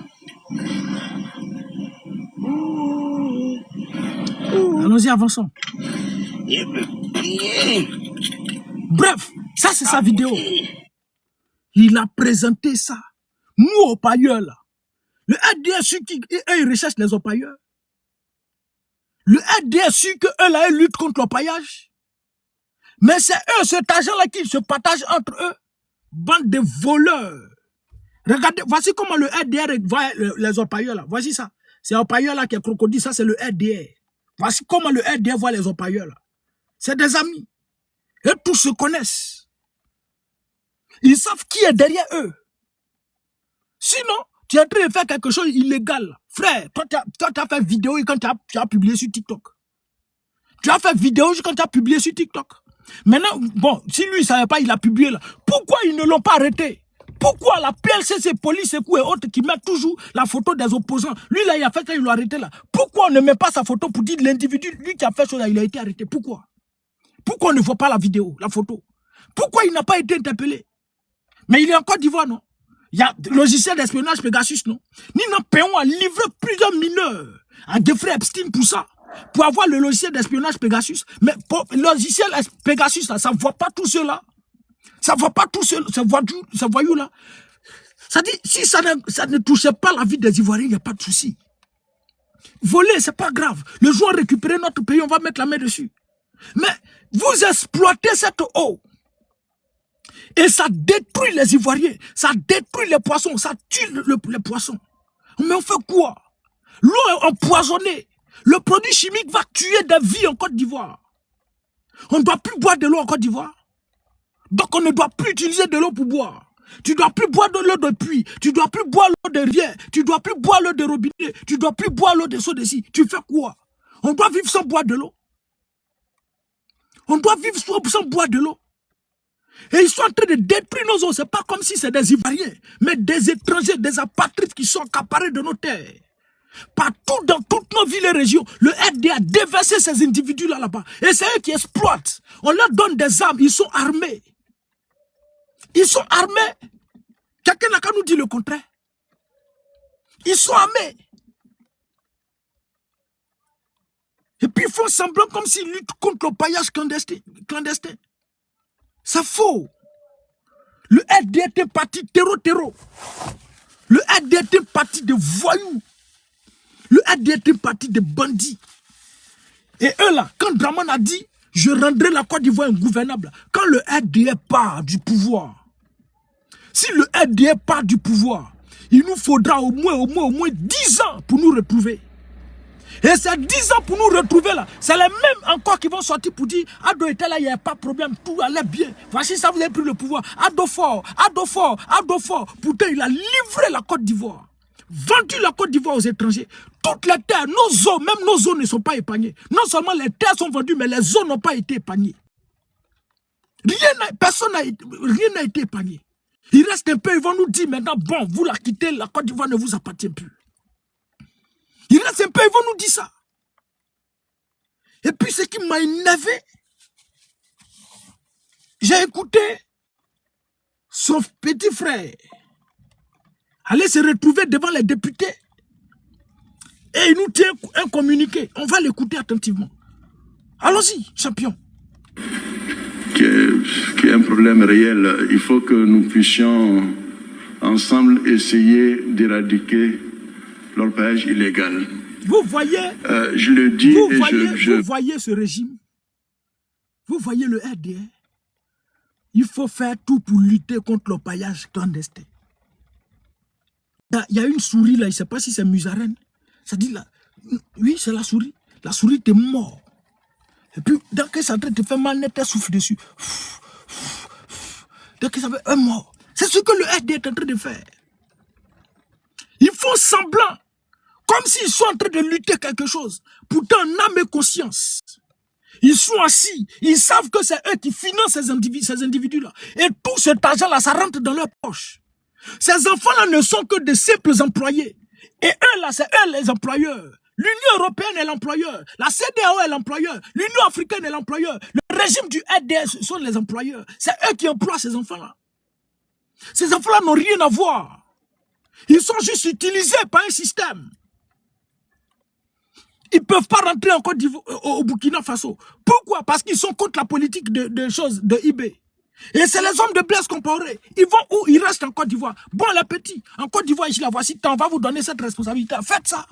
Allons-y, avançons. Bref, ça c'est sa vidéo. Il a présenté ça. Nous au pailleur là. Le RDSU qui eux recherchent les opailleurs. Le RDSU que eux là ils luttent contre l'opaillage. Mais c'est eux, cet argent-là qui se partage entre eux. Bande de voleurs. Regardez, voici comment le RDR voit les opailleurs là. Voici ça. C'est opailleurs là qui est crocodile, ça c'est le RDR. Voici comment le RDR voit les opailleurs là. C'est des amis. Et tous se connaissent. Ils savent qui est derrière eux. Sinon, tu es en train de faire quelque chose d'illégal. Frère, toi, tu as fait vidéo quand tu as publié sur TikTok. Tu as fait vidéo quand tu as publié sur TikTok. Maintenant, bon, si lui ne savait pas, il a publié là. Pourquoi ils ne l'ont pas arrêté? Pourquoi la PLCC, police et autres qui mettent toujours la photo des opposants? Lui là, il a fait ça, ils l'ont arrêté là. Pourquoi on ne met pas sa photo pour dire l'individu, lui qui a fait ça, il a été arrêté? Pourquoi? Pourquoi on ne voit pas la vidéo, la photo? Pourquoi il n'a pas été interpellé? Mais il est en Côte d'Ivoire, non? Il y a le logiciel d'espionnage Pegasus, non? Nina Péon a livré plusieurs mineurs à Jeffrey Epstein pour ça, pour avoir le logiciel d'espionnage Pegasus. Mais pour le logiciel Pegasus, là, ça ne voit pas tout cela. Ça ne voit pas tout cela, ce voyou-là. Ça dit, si ça ne touchait pas la vie des Ivoiriens, il n'y a pas de souci. Voler, c'est pas grave. Le jour où on récupère notre pays, on va mettre la main dessus. Mais vous exploitez cette eau. Et ça détruit les Ivoiriens, ça détruit les poissons, ça tue les poissons. Mais on fait quoi? L'eau est empoisonnée. Le produit chimique va tuer des vies en Côte d'Ivoire. On ne doit plus boire de l'eau en Côte d'Ivoire. Donc on ne doit plus utiliser de l'eau pour boire. Tu ne dois plus boire de l'eau de puits, tu ne dois plus boire l'eau de rivière, tu ne dois plus boire l'eau de robinet, tu ne dois plus boire l'eau de seaux d'ici. Tu fais quoi? On doit vivre sans boire de l'eau. On doit vivre sans boire de l'eau. Et ils sont en train de détruire nos eaux. Ce n'est pas comme si c'est des Ivoiriens, mais des étrangers, des apatrides qui sont accaparés de nos terres. Partout dans toutes nos villes et régions, le RD a déversé ces individus-là là-bas. Et c'est eux qui exploitent. On leur donne des armes, ils sont armés. Ils sont armés. Quelqu'un n'a qu'à nous dire le contraire. Ils sont armés. Et puis ils font semblant comme s'ils luttent contre le paillage clandestin. C'est faux. Le RD est un parti terreau. Le RD est un parti de voyous. Le RD est un parti de bandits. Et eux là, quand Draman a dit, je rendrai la Côte d'Ivoire ingouvernable, quand le RD part du pouvoir, si le RD part du pouvoir, il nous faudra au moins 10 ans pour nous retrouver. Et ces 10 ans pour nous retrouver là, c'est les mêmes encore qui vont sortir pour dire Ado était là, il n'y a pas de problème, tout allait bien. Voici ça, vous avez pris le pouvoir. Ado fort. Pourtant, il a livré la Côte d'Ivoire. Vendu la Côte d'Ivoire aux étrangers. Toutes les terres, nos eaux, même nos eaux ne sont pas épargnées. Non seulement les terres sont vendues, mais les eaux n'ont pas été épargnées. Rien n'a été épargné. Il reste un peu, ils vont nous dire maintenant, bon, vous la quittez, la Côte d'Ivoire ne vous appartient plus. Il reste un peu, ils vont nous dire ça. Et puis ce qui m'a énervé, j'ai écouté son petit frère aller se retrouver devant les députés et il nous tient un communiqué. On va l'écouter attentivement. Allons-y, champion. Qui est un problème réel. Il faut que nous puissions ensemble essayer d'éradiquer l'orpaillage illégal. Vous voyez, je le dis vous voyez ce régime, vous voyez le RDR, il faut faire tout pour lutter contre l'orpaillage clandestin. Il y a une souris là, je ne sais pas si c'est musarène, ça dit là, oui c'est la souris est morte. Et puis dès que ça te fait mal, net, souffle dessus. Dès que ça fait un mort. C'est ce que le RDR est en train de faire. Ils font semblant. Comme s'ils sont en train de lutter quelque chose. Pourtant, en âme et conscience. Ils sont assis. Ils savent que c'est eux qui financent ces individus-là. Et tout cet argent-là, ça rentre dans leur poche. Ces enfants-là ne sont que de simples employés. Et eux, là, c'est eux les employeurs. L'Union européenne est l'employeur. La CEDEAO est l'employeur. L'Union africaine est l'employeur. Le régime du RDR sont les employeurs. C'est eux qui emploient ces enfants-là. Ces enfants-là n'ont rien à voir. Ils sont juste utilisés par un système. Ils ne peuvent pas rentrer en Côte d'Ivoire, au Burkina Faso. Pourquoi? Parce qu'ils sont contre la politique de IB. Et c'est les hommes de Blaise Compaoré. Ils vont où? Ils restent en Côte d'Ivoire. Bon appétit. En Côte d'Ivoire, ici, la voici, on va vous donner cette responsabilité. Faites ça.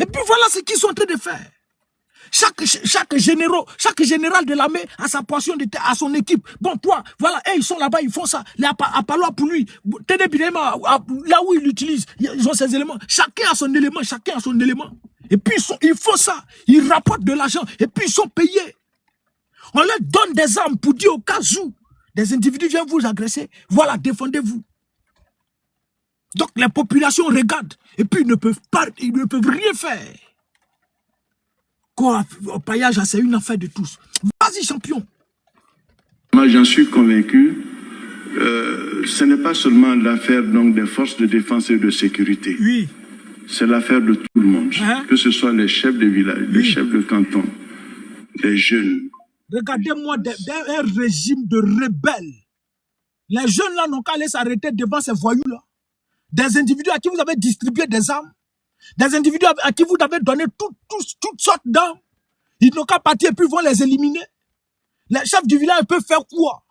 Et puis voilà ce qu'ils sont en train de faire. Chaque général de l'armée a sa portion de terre, à son équipe. Bon, toi, voilà, ils sont là-bas, ils font ça. Les Apalois pour lui. Là où il utilise, ils ont ces éléments. Chacun a son élément, chacun a son élément. Et puis ils font ça. Ils rapportent de l'argent. Et puis ils sont payés. On leur donne des armes pour dire au cas où des individus viennent vous agresser. Voilà, défendez-vous. Donc les populations regardent. Et puis ils ne peuvent rien faire. Quoi, au paillage, c'est une affaire de tous. Vas-y, champion. Moi, j'en suis convaincu. Ce n'est pas seulement l'affaire des forces de défense et de sécurité. Oui. C'est l'affaire de tout le monde. Hein? Que ce soit les chefs de village, les chefs de canton, les jeunes. Regardez-moi un régime de rebelles. Les jeunes là n'ont qu'à aller s'arrêter devant ces voyous-là. Des individus à qui vous avez distribué des armes. Des individus à qui vous avez donné toutes sortes d'armes. Ils n'ont qu'à partir et puis vont les éliminer. Les chefs du village peuvent faire quoi?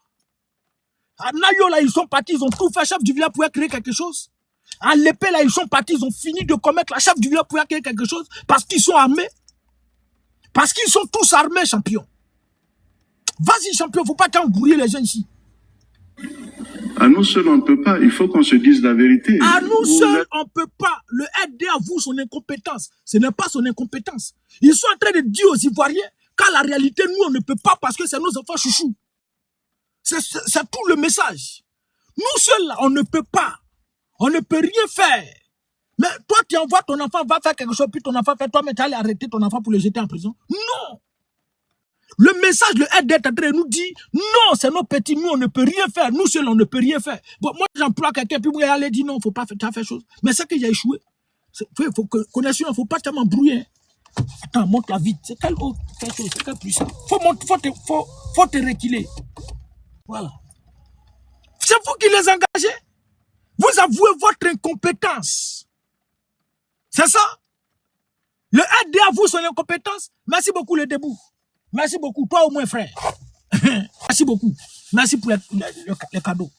À Nayo, là, ils sont partis, ils ont tout fait. Chef du village pouvait créer quelque chose. À l'épée, là, ils sont partis, ils ont fini de commettre. La chef du village pouvait créer quelque chose parce qu'ils sont armés. Parce qu'ils sont tous armés, champion. Vas-y, champion, il ne faut pas t'embrouiller les gens ici. À nous seuls, on ne peut pas. Il faut qu'on se dise la vérité. À nous seuls, on ne peut pas. Le RD avoue son incompétence. Ce n'est pas son incompétence. Ils sont en train de dire aux Ivoiriens qu'à la réalité, nous, on ne peut pas parce que c'est nos enfants chouchous. C'est tout le message. Nous seuls, là, on ne peut pas. On ne peut rien faire. Mais toi, tu envoies ton enfant, va faire quelque chose, puis ton enfant fait toi, mais tu allais arrêter ton enfant pour le jeter en prison. Non. Le message, le RD est en train de nous dire, non, c'est nos petits, nous, on ne peut rien faire. Nous seuls, on ne peut rien faire. Bon, moi, j'emploie quelqu'un, puis moi, il dit non, il ne faut pas faire chose. Mais c'est qu'il a échoué. Il faut connaître, il ne faut pas tellement brouiller. Attends, monte-la vite. C'est quelle autre chose, c'est quelle puissance. Faut te reculer. Voilà. C'est vous qui les engagez. Vous avouez votre incompétence. C'est ça? Le RD avoue son incompétence. Merci beaucoup, le debout. Merci beaucoup. Toi au moins, frère. Merci beaucoup. Merci pour le cadeau.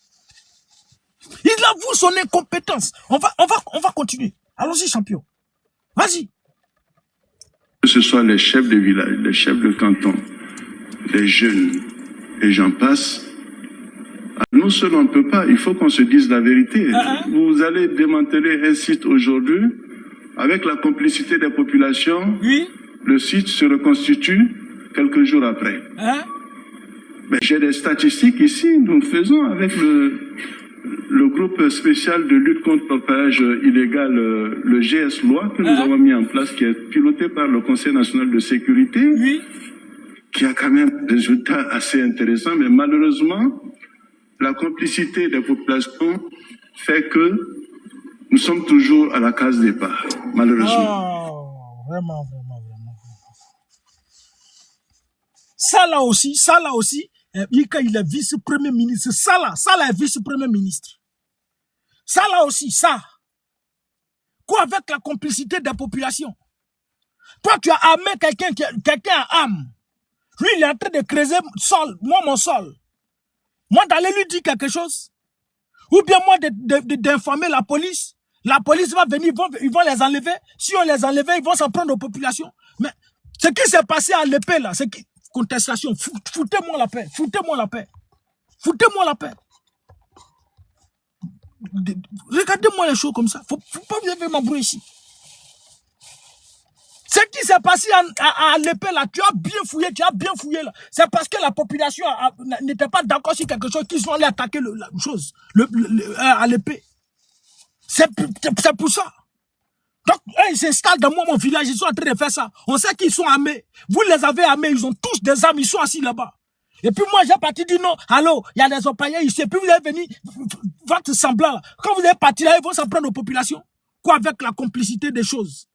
Il avoue son incompétence. On va continuer. Allons-y, champion. Vas-y. Que ce soit les chefs de village, les chefs de canton, les jeunes, et j'en passe. Nous seuls, on ne peut pas. Il faut qu'on se dise la vérité. Vous allez démanteler un site aujourd'hui avec la complicité des populations. Oui. Le site se reconstitue quelques jours après. Mais j'ai des statistiques ici. Nous faisons avec le groupe spécial de lutte contre l'orpaillage illégal, le GS Loi, que nous avons mis en place, qui est piloté par le Conseil national de sécurité, qui a quand même des résultats assez intéressants. Mais malheureusement, la complicité des populations fait que nous sommes toujours à la case départ, malheureusement. Oh, vraiment. Ça là aussi, il est vice-premier ministre. Ça là est vice-premier ministre. Ça là aussi, ça. Quoi avec la complicité des populations? Toi, tu as armé quelqu'un a âme. Lui, il est en train de creuser mon sol. Moi, d'aller lui dire quelque chose. Ou bien moi, d'informer la police. La police va venir, ils vont les enlever. Si on les enlève, ils vont s'en prendre aux populations. Mais ce qui s'est passé à l'épée, là, c'est contestation. Foutez-moi la paix. Foutez-moi la paix. Foutez-moi la paix. Regardez-moi les choses comme ça. Faut pas venir m'embrouiller ici. Ce qui s'est passé à l'épée là, tu as bien fouillé là. C'est parce que la population n'était pas d'accord sur quelque chose qu'ils sont allés attaquer la chose à l'épée. C'est pour ça. Donc, ils s'installent dans mon village, ils sont en train de faire ça. On sait qu'ils sont armés. Vous les avez armés, ils ont tous des armes, ils sont assis là-bas. Et puis moi, j'ai parti dire non, allô, il y a des empaillés ici. Et puis vous êtes venu, votre semblant, quand vous êtes parti là, ils vont s'en prendre aux populations. Quoi, avec la complicité des choses?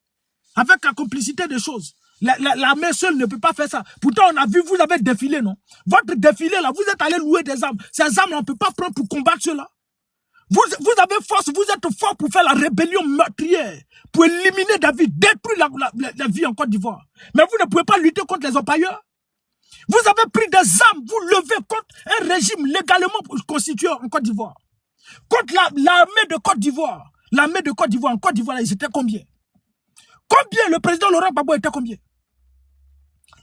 Avec la complicité des choses. L'armée seule ne peut pas faire ça. Pourtant, on a vu, vous avez défilé, non? Votre défilé là, vous êtes allé louer des armes. Ces armes, on ne peut pas prendre pour combattre cela. Vous avez force, vous êtes fort pour faire la rébellion meurtrière, pour éliminer David, détruire la vie en Côte d'Ivoire. Mais vous ne pouvez pas lutter contre les empailleurs. Vous avez pris des armes, vous levez contre un régime légalement constitué en Côte d'Ivoire. Contre l'armée de Côte d'Ivoire. L'armée de Côte d'Ivoire, en Côte d'Ivoire, ils étaient combien? Combien? Le président Laurent Gbagbo était combien?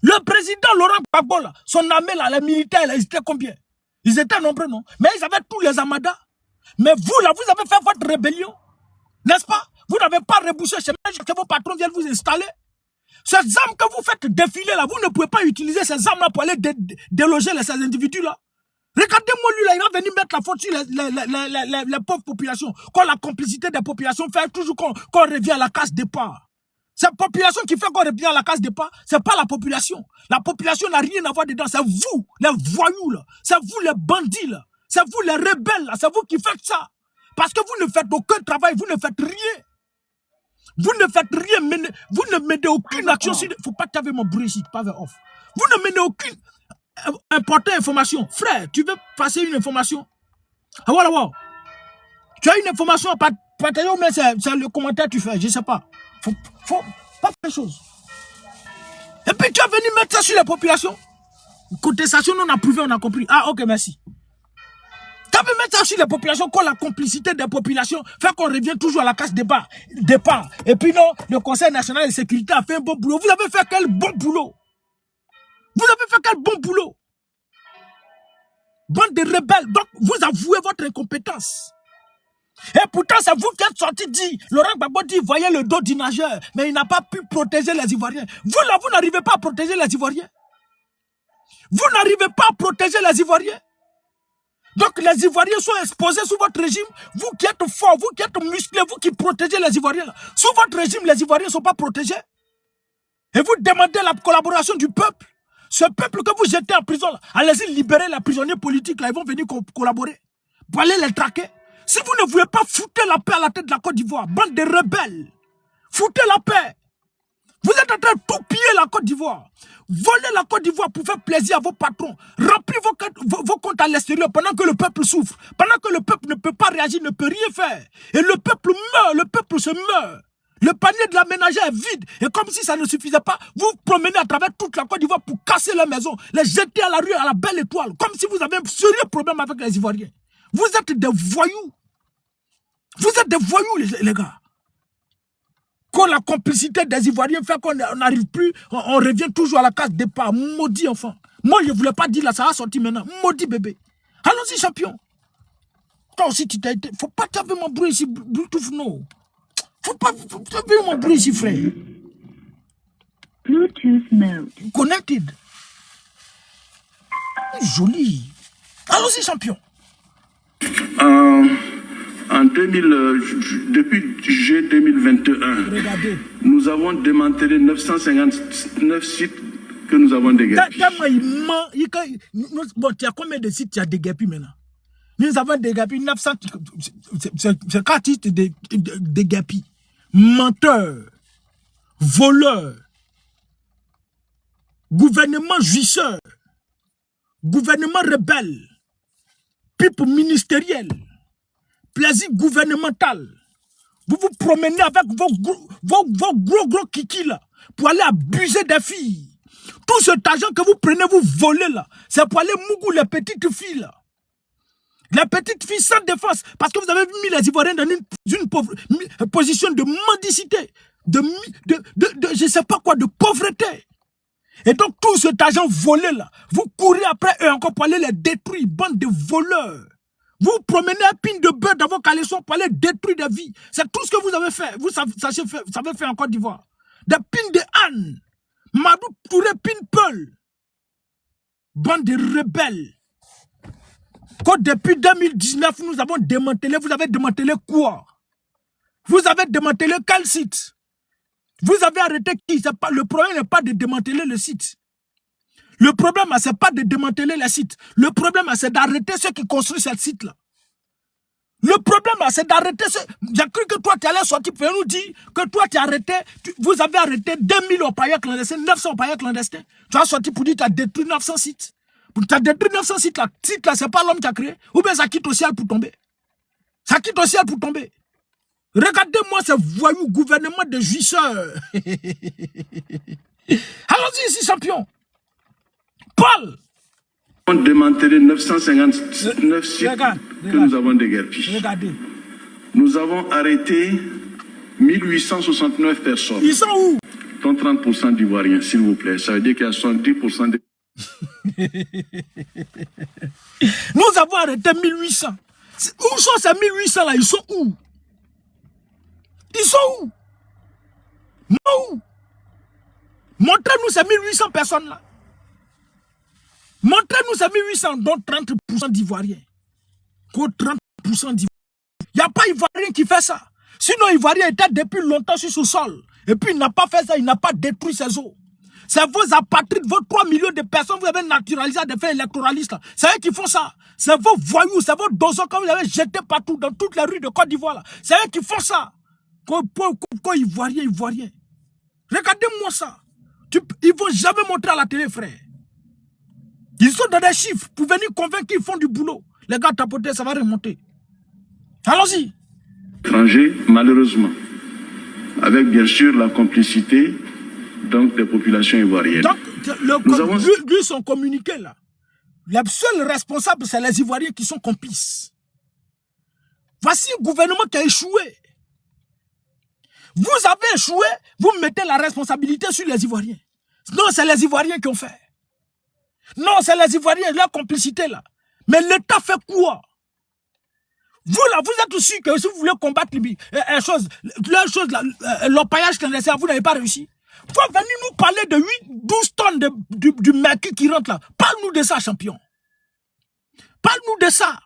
Le président Laurent Gbagbo, là, son armée, là, les militaires, là, ils étaient combien? Ils étaient nombreux, non? Mais ils avaient tous les armadas. Mais vous, là, vous avez fait votre rébellion. N'est-ce pas? Vous n'avez pas rebouché chez moi que vos patrons viennent vous installer. Ces armes que vous faites défiler, là, vous ne pouvez pas utiliser ces armes-là pour aller déloger ces individus-là. Regardez-moi lui, là, il va venir mettre la faute sur les pauvres populations. Quand la complicité des populations fait toujours qu'on revient à la case départ. Cette population qui fait qu'on revient à la case départ, c'est pas la population. La population n'a rien à voir dedans. C'est vous, les voyous, là. C'est vous, les bandits, là. C'est vous, les rebelles, là. C'est vous qui faites ça. Parce que vous ne faites aucun travail, vous ne faites rien. Vous ne faites rien, vous ne menez aucune action. Il ne faut pas t'avoir mon bruit ici, pas vers off. Vous ne menez aucune importante information. Frère, tu veux passer une information? Ah voilà, voilà. Tu as une information à partager ou bien c'est le commentaire que tu fais, je ne sais pas. Faut pas faire des choses. Et puis tu es venu mettre ça sur la population. Contestation non approuvée, on a compris. Ah ok, merci. Tu as venu mettre ça sur les populations quand la complicité des populations fait qu'on revient toujours à la case départ. Et puis non, le Conseil national de sécurité a fait un bon boulot. Vous avez fait quel bon boulot? Vous avez fait quel bon boulot? Bande de rebelles. Donc vous avouez votre incompétence. Et pourtant, c'est vous qui êtes sorti dit, Laurent Gbagbo dit, voyez le dos du nageur, mais il n'a pas pu protéger les Ivoiriens. Vous là, vous n'arrivez pas à protéger les Ivoiriens. Vous n'arrivez pas à protéger les Ivoiriens. Donc les Ivoiriens sont exposés sous votre régime. Vous qui êtes forts, vous qui êtes musclés, vous qui protégez les Ivoiriens. Là. Sous votre régime, les Ivoiriens ne sont pas protégés. Et vous demandez la collaboration du peuple. Ce peuple que vous jetez en prison, allez-y libérer les prisonniers politiques, là, ils vont venir collaborer. Pour aller les traquer. Si vous ne voulez pas foutre la paix à la tête de la Côte d'Ivoire, bande de rebelles, foutez la paix. Vous êtes en train de tout piller la Côte d'Ivoire. Voler la Côte d'Ivoire pour faire plaisir à vos patrons. Remplir vos comptes à l'extérieur pendant que le peuple souffre. Pendant que le peuple ne peut pas réagir, ne peut rien faire. Et le peuple meurt, le peuple se meurt. Le panier de la ménagère est vide. Et comme si ça ne suffisait pas, vous promenez à travers toute la Côte d'Ivoire pour casser leurs maisons, les jeter à la rue à la belle étoile. Comme si vous avez un sérieux problème avec les Ivoiriens. Vous êtes des voyous. Vous êtes des voyous, les gars. Quand la complicité des Ivoiriens fait qu'on n'arrive plus, on revient toujours à la case départ. Maudit enfant. Moi, je ne voulais pas dire là, ça va sortir maintenant. Maudit bébé. Allons-y, champion. Toi aussi, tu t'as été. Faut pas taper mon bruit ici, Bluetooth, non. Faut pas taper mon bruit ici, frère. Bluetooth mode. Connected. Joli. Allons-y, champion. Depuis juillet 2021, regardez, nous avons démantelé 959 sites que nous avons déguerpis. Bon, tu as combien de sites tu as déguerpis maintenant? Nous avons des gapis, 900, c'est 4 titres de gapis. Menteurs, voleurs, gouvernement jouisseur, gouvernement rebelle, pipe ministériel, plaisir gouvernemental. Vous vous promenez avec vos gros kikis là, pour aller abuser des filles. Tout cet argent que vous prenez, vous volez là, c'est pour aller mougou les petites filles là. Les petites filles sans défense, parce que vous avez mis les Ivoiriens dans une position de mendicité, de je ne sais pas quoi, de pauvreté. Et donc tout cet argent volé là, vous courez après eux encore pour aller les détruire, bande de voleurs. Vous promenez un pin de beurre dans vos caleçons pour aller détruire des vies. C'est tout ce que vous avez fait. Vous savez faire en Côte d'Ivoire. Des pins de âne. Madou Touré pin peul. Bande de rebelles. Quand depuis 2019, nous avons démantelé, vous avez démantelé quoi? Vous avez démantelé quel site? Vous avez arrêté qui? Le problème n'est pas de démanteler le site. Le problème, ce n'est pas de démanteler les sites. Le problème, c'est d'arrêter ceux qui construisent ce site-là. Le problème, c'est d'arrêter ceux... J'ai cru que toi, tu allais sortir pour nous dire que toi, tu as arrêté... Vous avez arrêté 2000 orpailleurs clandestins, 900 orpailleurs clandestins. Tu as sorti pour dire que tu as détruit 900 sites. Tu as détruit 900 sites là. Site là, ce n'est pas l'homme qui a créé. Ou bien ça quitte au ciel pour tomber. Ça quitte au ciel pour tomber. Regardez-moi ce voyou gouvernement de jouisseurs. Allons-y ici, champion. Paul. On a démantelé 959 sites que nous avons déguerpis. Regardez. Nous avons arrêté 1869 personnes. Ils sont où? Dont 30% d'Ivoiriens, s'il vous plaît. Ça veut dire qu'il y a 70% de... Nous avons arrêté 1800. Où sont ces 1800 là? Ils sont où? Ils sont où? Non. Montrez-nous ces 1800 personnes là. Montrez-nous ces 1800, dont 30% d'Ivoiriens. Quoi, 30% d'Ivoiriens? Il n'y a pas Ivoirien qui fait ça. Sinon, Ivoirien était depuis longtemps sur ce sol. Et puis, il n'a pas fait ça, il n'a pas détruit ses eaux. C'est vos apatrides, vos 3 millions de personnes, vous avez naturalisé à des fins électoralistes. C'est eux qui font ça. C'est vos voyous, c'est vos dozons que vous avez jetés partout, dans toutes les rues de Côte d'Ivoire. C'est eux qui font ça. Quoi, Ivoirien. Regardez-moi ça. Ils ne vont jamais montrer à la télé, frère. Ils sont dans des chiffres pour venir convaincre qu'ils font du boulot. Les gars, tapoter, ça va remonter. Allons-y. Étrangers, malheureusement. Avec bien sûr la complicité donc, des populations ivoiriennes. Donc, lui, son communiqué là. Le seul responsable, c'est les Ivoiriens qui sont complices. Voici un gouvernement qui a échoué. Vous avez échoué, vous mettez la responsabilité sur les Ivoiriens. Non, c'est les Ivoiriens qui ont fait. Non, c'est les Ivoiriens, la complicité là. Mais l'État fait quoi? Vous là, vous êtes sûr que si vous voulez combattre l'orpaillage clandestin, vous n'avez pas réussi. Faut venir nous parler de 12 tonnes du mercure qui rentre là. Parle-nous de ça, champion. Parle-nous de ça.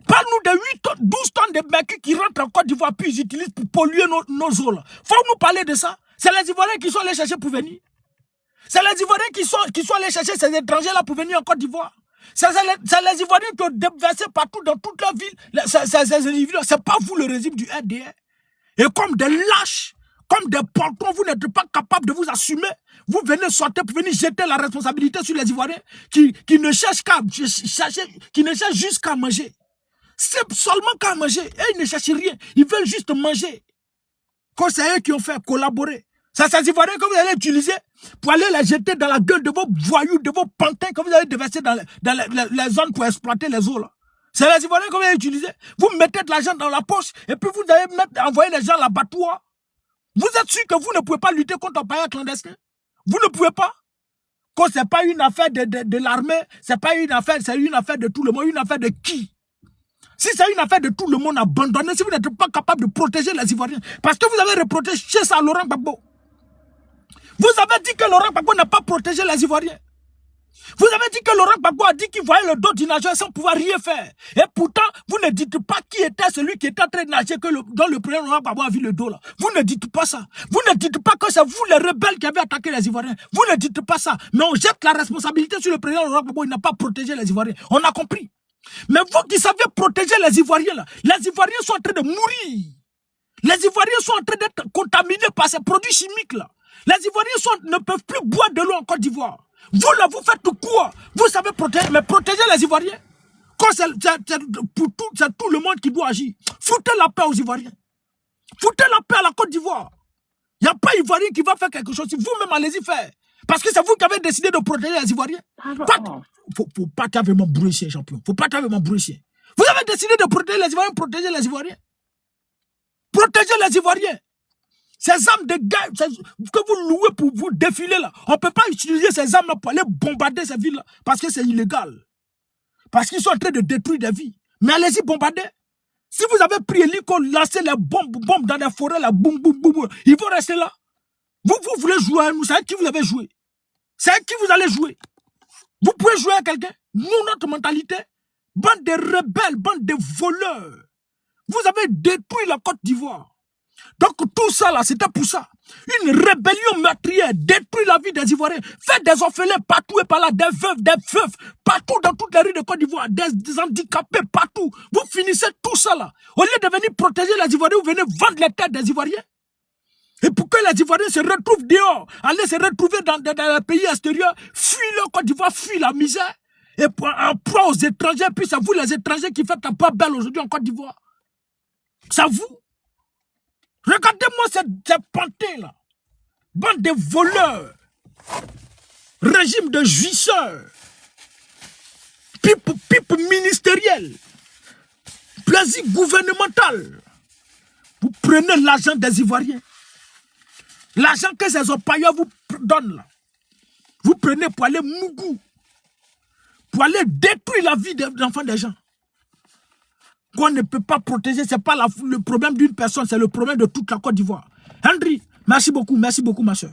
Parle-nous de 12 tonnes de mercure qui rentrent en Côte d'Ivoire, puis ils utilisent pour polluer nos eaux là. Faut nous parler de ça. C'est les Ivoiriens qui sont allés chercher pour venir. C'est les Ivoiriens qui sont allés chercher ces étrangers-là pour venir en Côte d'Ivoire. C'est les Ivoiriens qui ont déversé partout dans toute la ville. Ces individus-là, c'est pas vous le régime du RDR. Et comme des lâches, comme des portons, vous n'êtes pas capable de vous assumer. Vous venez sortir pour venir jeter la responsabilité sur les Ivoiriens qui ne cherchent juste qu'à manger. C'est seulement qu'à manger. Et ils ne cherchent rien. Ils veulent juste manger. Quand c'est eux qui ont fait collaborer. C'est ces Ivoiriens que vous allez utiliser pour aller les jeter dans la gueule de vos voyous, de vos pantins que vous allez déverser dans les zones pour exploiter les eaux là. C'est les Ivoiriens que vous allez utiliser. Vous mettez de l'argent dans la poche et puis vous allez envoyer les gens à l'abattoir. Vous êtes sûr que vous ne pouvez pas lutter contre un paillage clandestin? Vous ne pouvez pas? Quand ce n'est pas une affaire de l'armée, c'est pas une affaire, c'est une affaire de tout le monde. Une affaire de qui? Si c'est une affaire de tout le monde abandonné, si vous n'êtes pas capable de protéger les Ivoiriens, parce que vous avez reprotégé ça à Laurent Gbagbo. Vous avez dit que Laurent Gbagbo n'a pas protégé les Ivoiriens. Vous avez dit que Laurent Gbagbo a dit qu'il voyait le dos du nageur sans pouvoir rien faire. Et pourtant, vous ne dites pas qui était celui qui était en train de nager dont le président Laurent Gbagbo a vu le dos là. Vous ne dites pas ça. Vous ne dites pas que c'est vous les rebelles qui avez attaqué les Ivoiriens. Vous ne dites pas ça. Mais on jette la responsabilité sur le président Laurent Gbagbo. Il n'a pas protégé les Ivoiriens. On a compris. Mais vous qui savez protéger les Ivoiriens, là, les Ivoiriens sont en train de mourir. Les Ivoiriens sont en train d'être contaminés par ces produits chimiques, là. Les Ivoiriens ne peuvent plus boire de l'eau en Côte d'Ivoire. Vous, là, vous faites quoi? Vous savez protéger, mais protéger les Ivoiriens. Quand c'est tout le monde qui doit agir. Foutez la paix aux Ivoiriens. Foutez la paix à la Côte d'Ivoire. Il n'y a pas Ivoirien qui va faire quelque chose. Vous-même, allez-y faire. Parce que c'est vous qui avez décidé de protéger les Ivoiriens. Faut pas vraiment brouiller, champion. Faut pas vraiment brouiller. Vous avez décidé de protéger les Ivoiriens, protéger les Ivoiriens. Protégez les Ivoiriens. Ces armes de guerre que vous louez pour vous défiler là, on ne peut pas utiliser ces armes là pour aller bombarder ces villes là, parce que c'est illégal. Parce qu'ils sont en train de détruire des vies. Mais allez-y bombarder. Si vous avez pris l'hélico, lancé les bombes dans les forêts là, boum, boum, boum, ils vont rester là. Vous voulez jouer à nous, c'est à qui vous avez joué. C'est à qui vous allez jouer. Vous pouvez jouer à quelqu'un. Nous, notre mentalité, bande de rebelles, bande de voleurs. Vous avez détruit la Côte d'Ivoire. Donc tout ça là, c'était pour ça. Une rébellion meurtrière, détruit la vie des Ivoiriens, fait des orphelins partout et par là, des veuves, partout dans toutes les rues de Côte d'Ivoire, des handicapés partout. Vous finissez tout ça là. Au lieu de venir protéger les Ivoiriens, vous venez vendre les terres des Ivoiriens. Et pour que les Ivoiriens se retrouvent dehors, aller se retrouver dans les pays extérieurs, fuient le Côte d'Ivoire, fuient la misère, et en proie aux étrangers, puis c'est vous les étrangers qui faites la part belle aujourd'hui en Côte d'Ivoire. C'est vous. Regardez-moi cette panthère là. Bande de voleurs. Régime de jouisseurs. Pipe ministériel. Plaisir gouvernemental. Vous prenez l'argent des Ivoiriens. L'argent que ces opailleurs vous donnent là. Vous prenez pour aller mougou. Pour aller détruire la vie des enfants des gens. Qu'on ne peut pas protéger, ce n'est pas le problème d'une personne, c'est le problème de toute la Côte d'Ivoire. Henry, merci beaucoup, ma soeur.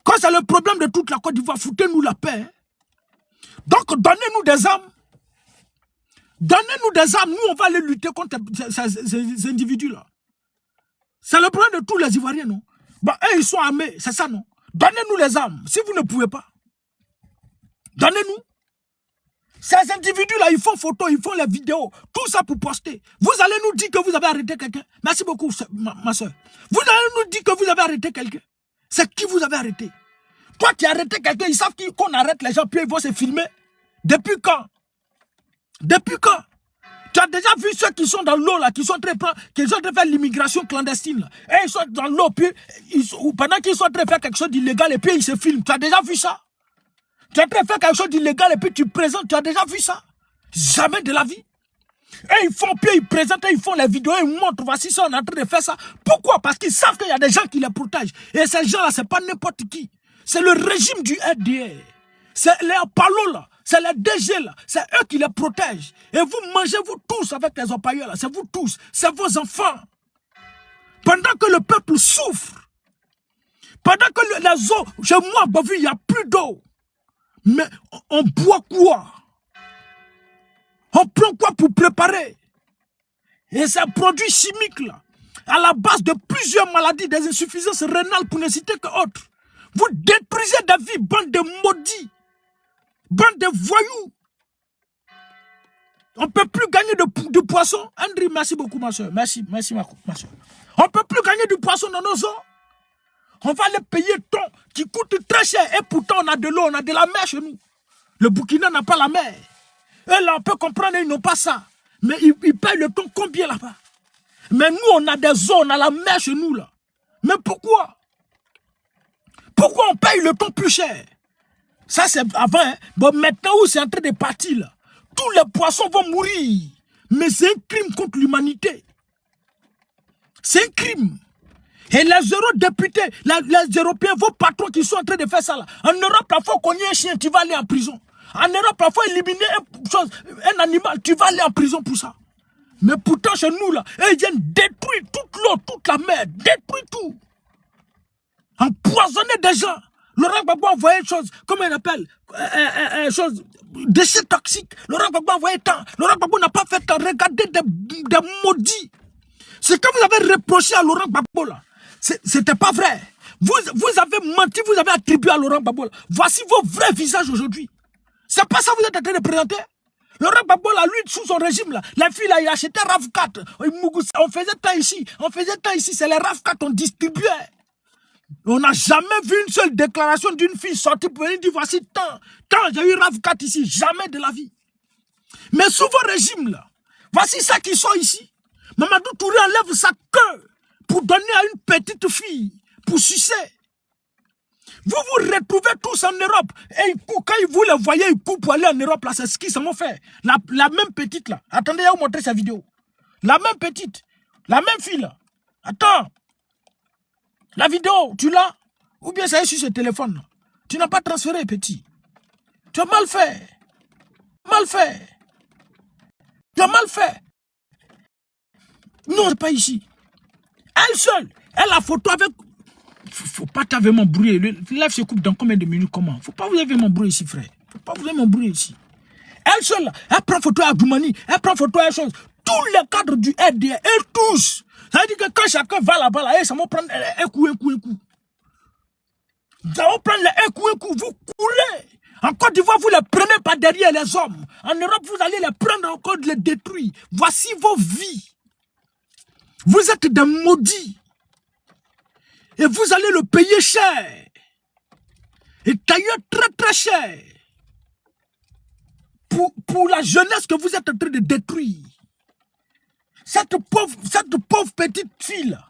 Quand c'est le problème de toute la Côte d'Ivoire, foutez-nous la paix. Hein? Donc, donnez-nous des armes. Donnez-nous des armes, nous, on va aller lutter contre ces individus-là. C'est le problème de tous les Ivoiriens, non? Bon, eux, ils sont armés, c'est ça, non? Donnez-nous les armes, si vous ne pouvez pas. Donnez-nous. Ces individus-là, ils font photos, ils font les vidéos, tout ça pour poster. Vous allez nous dire que vous avez arrêté quelqu'un. Merci beaucoup, ma soeur. Vous allez nous dire que vous avez arrêté quelqu'un. C'est qui vous avez arrêté? Toi qui as arrêté quelqu'un, ils savent qu'on arrête les gens, puis ils vont se filmer. Depuis quand? Depuis quand? Tu as déjà vu ceux qui sont dans l'eau, là, qui sont en train de faire l'immigration clandestine, là. Et ils sont dans l'eau, puis pendant qu'ils sont en train de faire quelque chose d'illégal, et puis ils se filment. Tu as déjà vu ça? Tu es en train de faire quelque chose d'illégal et puis tu présentes, tu as déjà vu ça? Jamais de la vie. Et ils font, puis ils présentent, ils font les vidéos, ils montrent, voici ça, on est en train de faire ça. Pourquoi? Parce qu'ils savent qu'il y a des gens qui les protègent. Et ces gens-là, c'est pas n'importe qui. C'est le régime du RDR. C'est les Apollo là, c'est les DG là, c'est eux qui les protègent. Et vous mangez vous tous avec les empailleurs là, c'est vous tous, c'est vos enfants. Pendant que le peuple souffre, pendant que les eaux, chez moi, il n'y a plus d'eau. Mais on boit quoi? On prend quoi pour préparer? Et ces produits chimiques là, à la base de plusieurs maladies, des insuffisances rénales pour ne citer que autres. Vous détruisez des vies, bande de maudits, bande de voyous. On ne peut plus gagner de poisson. André, merci beaucoup ma soeur. Merci ma soeur. On ne peut plus gagner du poisson dans nos eaux. On va les payer ton qui coûte très cher. Et pourtant, on a de l'eau, on a de la mer chez nous. Le Burkina n'a pas la mer. Et là, on peut comprendre, ils n'ont pas ça. Mais ils payent le ton combien là-bas? Mais nous, on a des eaux, on a la mer chez nous là. Mais pourquoi? Pourquoi on paye le ton plus cher? Ça, c'est avant. Hein? Bon, maintenant où c'est en train de partir là, tous les poissons vont mourir. Mais c'est un crime contre l'humanité. C'est un crime. Et les eurodéputés, les Européens, vos patrons qui sont en train de faire ça là. En Europe, la fois qu'on y ait un chien, tu vas aller en prison. En Europe, la fois éliminer un animal, tu vas aller en prison pour ça. Mais pourtant, chez nous là, ils viennent détruire toute l'eau, toute la mer, détruire tout. Empoisonner des gens. Laurent Gbagbo a envoyé une chose, comment il appelle, chose, déchets toxiques. Laurent Gbagbo a envoyé tant. Laurent Gbagbo n'a pas fait tant. Regardez des maudits. Ce que vous avez reproché à Laurent Gbagbo là, c'était pas vrai. Vous avez menti, vous avez attribué à Laurent Gbagbo. Voici vos vrais visages aujourd'hui. C'est pas ça que vous êtes en train de présenter. Laurent Gbagbo, là, lui, sous son régime, là, les filles, là, ils achetaient RAV4. On faisait tant ici. C'est les RAV4 qu'on distribuait. On n'a jamais vu une seule déclaration d'une fille sortie pour venir dire voici tant, j'ai eu RAV4 ici. Jamais de la vie. Mais sous vos régimes, là, voici ça qui sort ici. Mamadou Touré enlève sa queue pour donner à une petite fille, pour sucer. Vous vous retrouvez tous en Europe. Et quand vous les voyez, ils coupent pour aller en Europe, là, c'est ce qu'ils s'en ont fait. La même petite, là. Attendez, je vais vous montrer sa vidéo. La même petite. La même fille, là. Attends. La vidéo, tu l'as? Ou bien ça est sur ce téléphone, là. Tu n'as pas transféré, petit. Tu as mal fait. Tu as mal fait. Non, c'est pas ici. Elle seule, elle a photo avec... Faut pas t'avoir m'embrouiller. Le live se coupe dans combien de minutes, comment? Faut pas vous avoir m'embrouiller ici, frère. Faut pas vous avoir m'embrouiller ici. Elle seule, elle prend photo à Doumani, elle prend photo à chose. Tous les cadres du RDA, elle tous. Ça veut dire que quand chacun va là-bas, là, ça va prendre un coup. Ça va prendre un coup. Vous courez. En Côte d'Ivoire, vous les prenez par derrière les hommes. En Europe, vous allez les prendre encore, les détruire. Voici vos vies. Vous êtes des maudits. Et vous allez le payer cher. Et d'ailleurs très très cher. Pour la jeunesse que vous êtes en train de détruire. Cette pauvre petite fille là,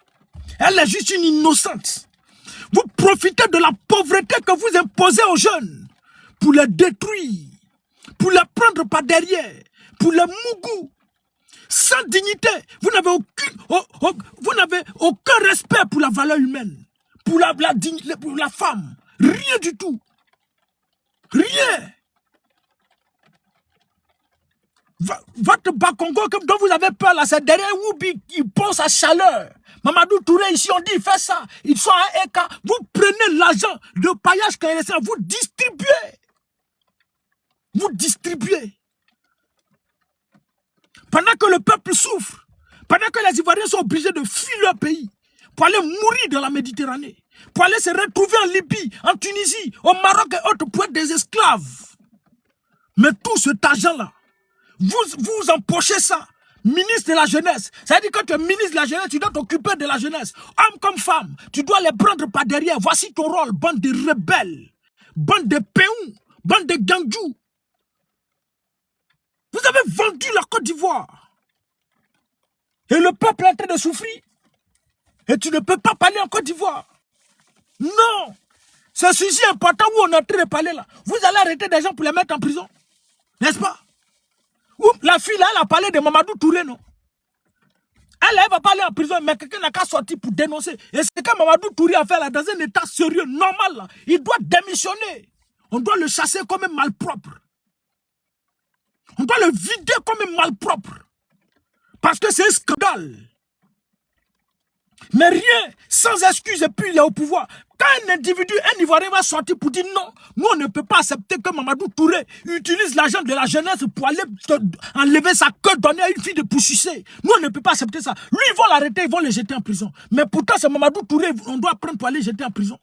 elle est juste une innocente. Vous profitez de la pauvreté que vous imposez aux jeunes pour les détruire, pour les prendre par derrière, pour les mougou. Sans dignité, vous n'avez aucun respect pour la valeur humaine, pour la femme. Rien du tout. Rien. Votre Bakongo dont vous avez peur là, c'est derrière Woubi qui pense à chaleur. Mamadou Touré ici, on dit il fait ça. Ils sont à EK. Vous prenez l'argent de paillage KLC, vous distribuez. Vous distribuez. Pendant que le peuple souffre, pendant que les Ivoiriens sont obligés de fuir leur pays, pour aller mourir dans la Méditerranée, pour aller se retrouver en Libye, en Tunisie, au Maroc et autres, pour être des esclaves. Mais tout cet argent-là, vous empochez ça. Ministre de la jeunesse. Ça veut dire que quand tu es ministre de la jeunesse, tu dois t'occuper de la jeunesse. Homme comme femme, tu dois les prendre par derrière. Voici ton rôle, bande de rebelles, bande de péons, bande de gangdjous. Vous avez vendu la Côte d'Ivoire. Et le peuple est en train de souffrir. Et tu ne peux pas parler en Côte d'Ivoire. Non. C'est un sujet important où on est en train de parler là. Vous allez arrêter des gens pour les mettre en prison. N'est-ce pas? Ou la fille là, elle a parlé de Mamadou Touré, non? Elle va parler en prison, mais quelqu'un n'a qu'à sortir pour dénoncer. Et ce que Mamadou Touré a fait là, dans un état sérieux, normal là, il doit démissionner. On doit le chasser comme un malpropre. On doit le vider comme un malpropre. Parce que c'est un scandale. Mais rien, sans excuse, et puis il est au pouvoir. Quand un individu, un Ivoirien va sortir pour dire non, nous on ne peut pas accepter que Mamadou Touré utilise l'argent de la jeunesse pour aller enlever sa queue, donner à une fille de poussucer. Nous on ne peut pas accepter ça. Lui ils vont l'arrêter, ils vont le jeter en prison. Mais pourtant c'est Mamadou Touré, on doit prendre pour aller jeter en prison.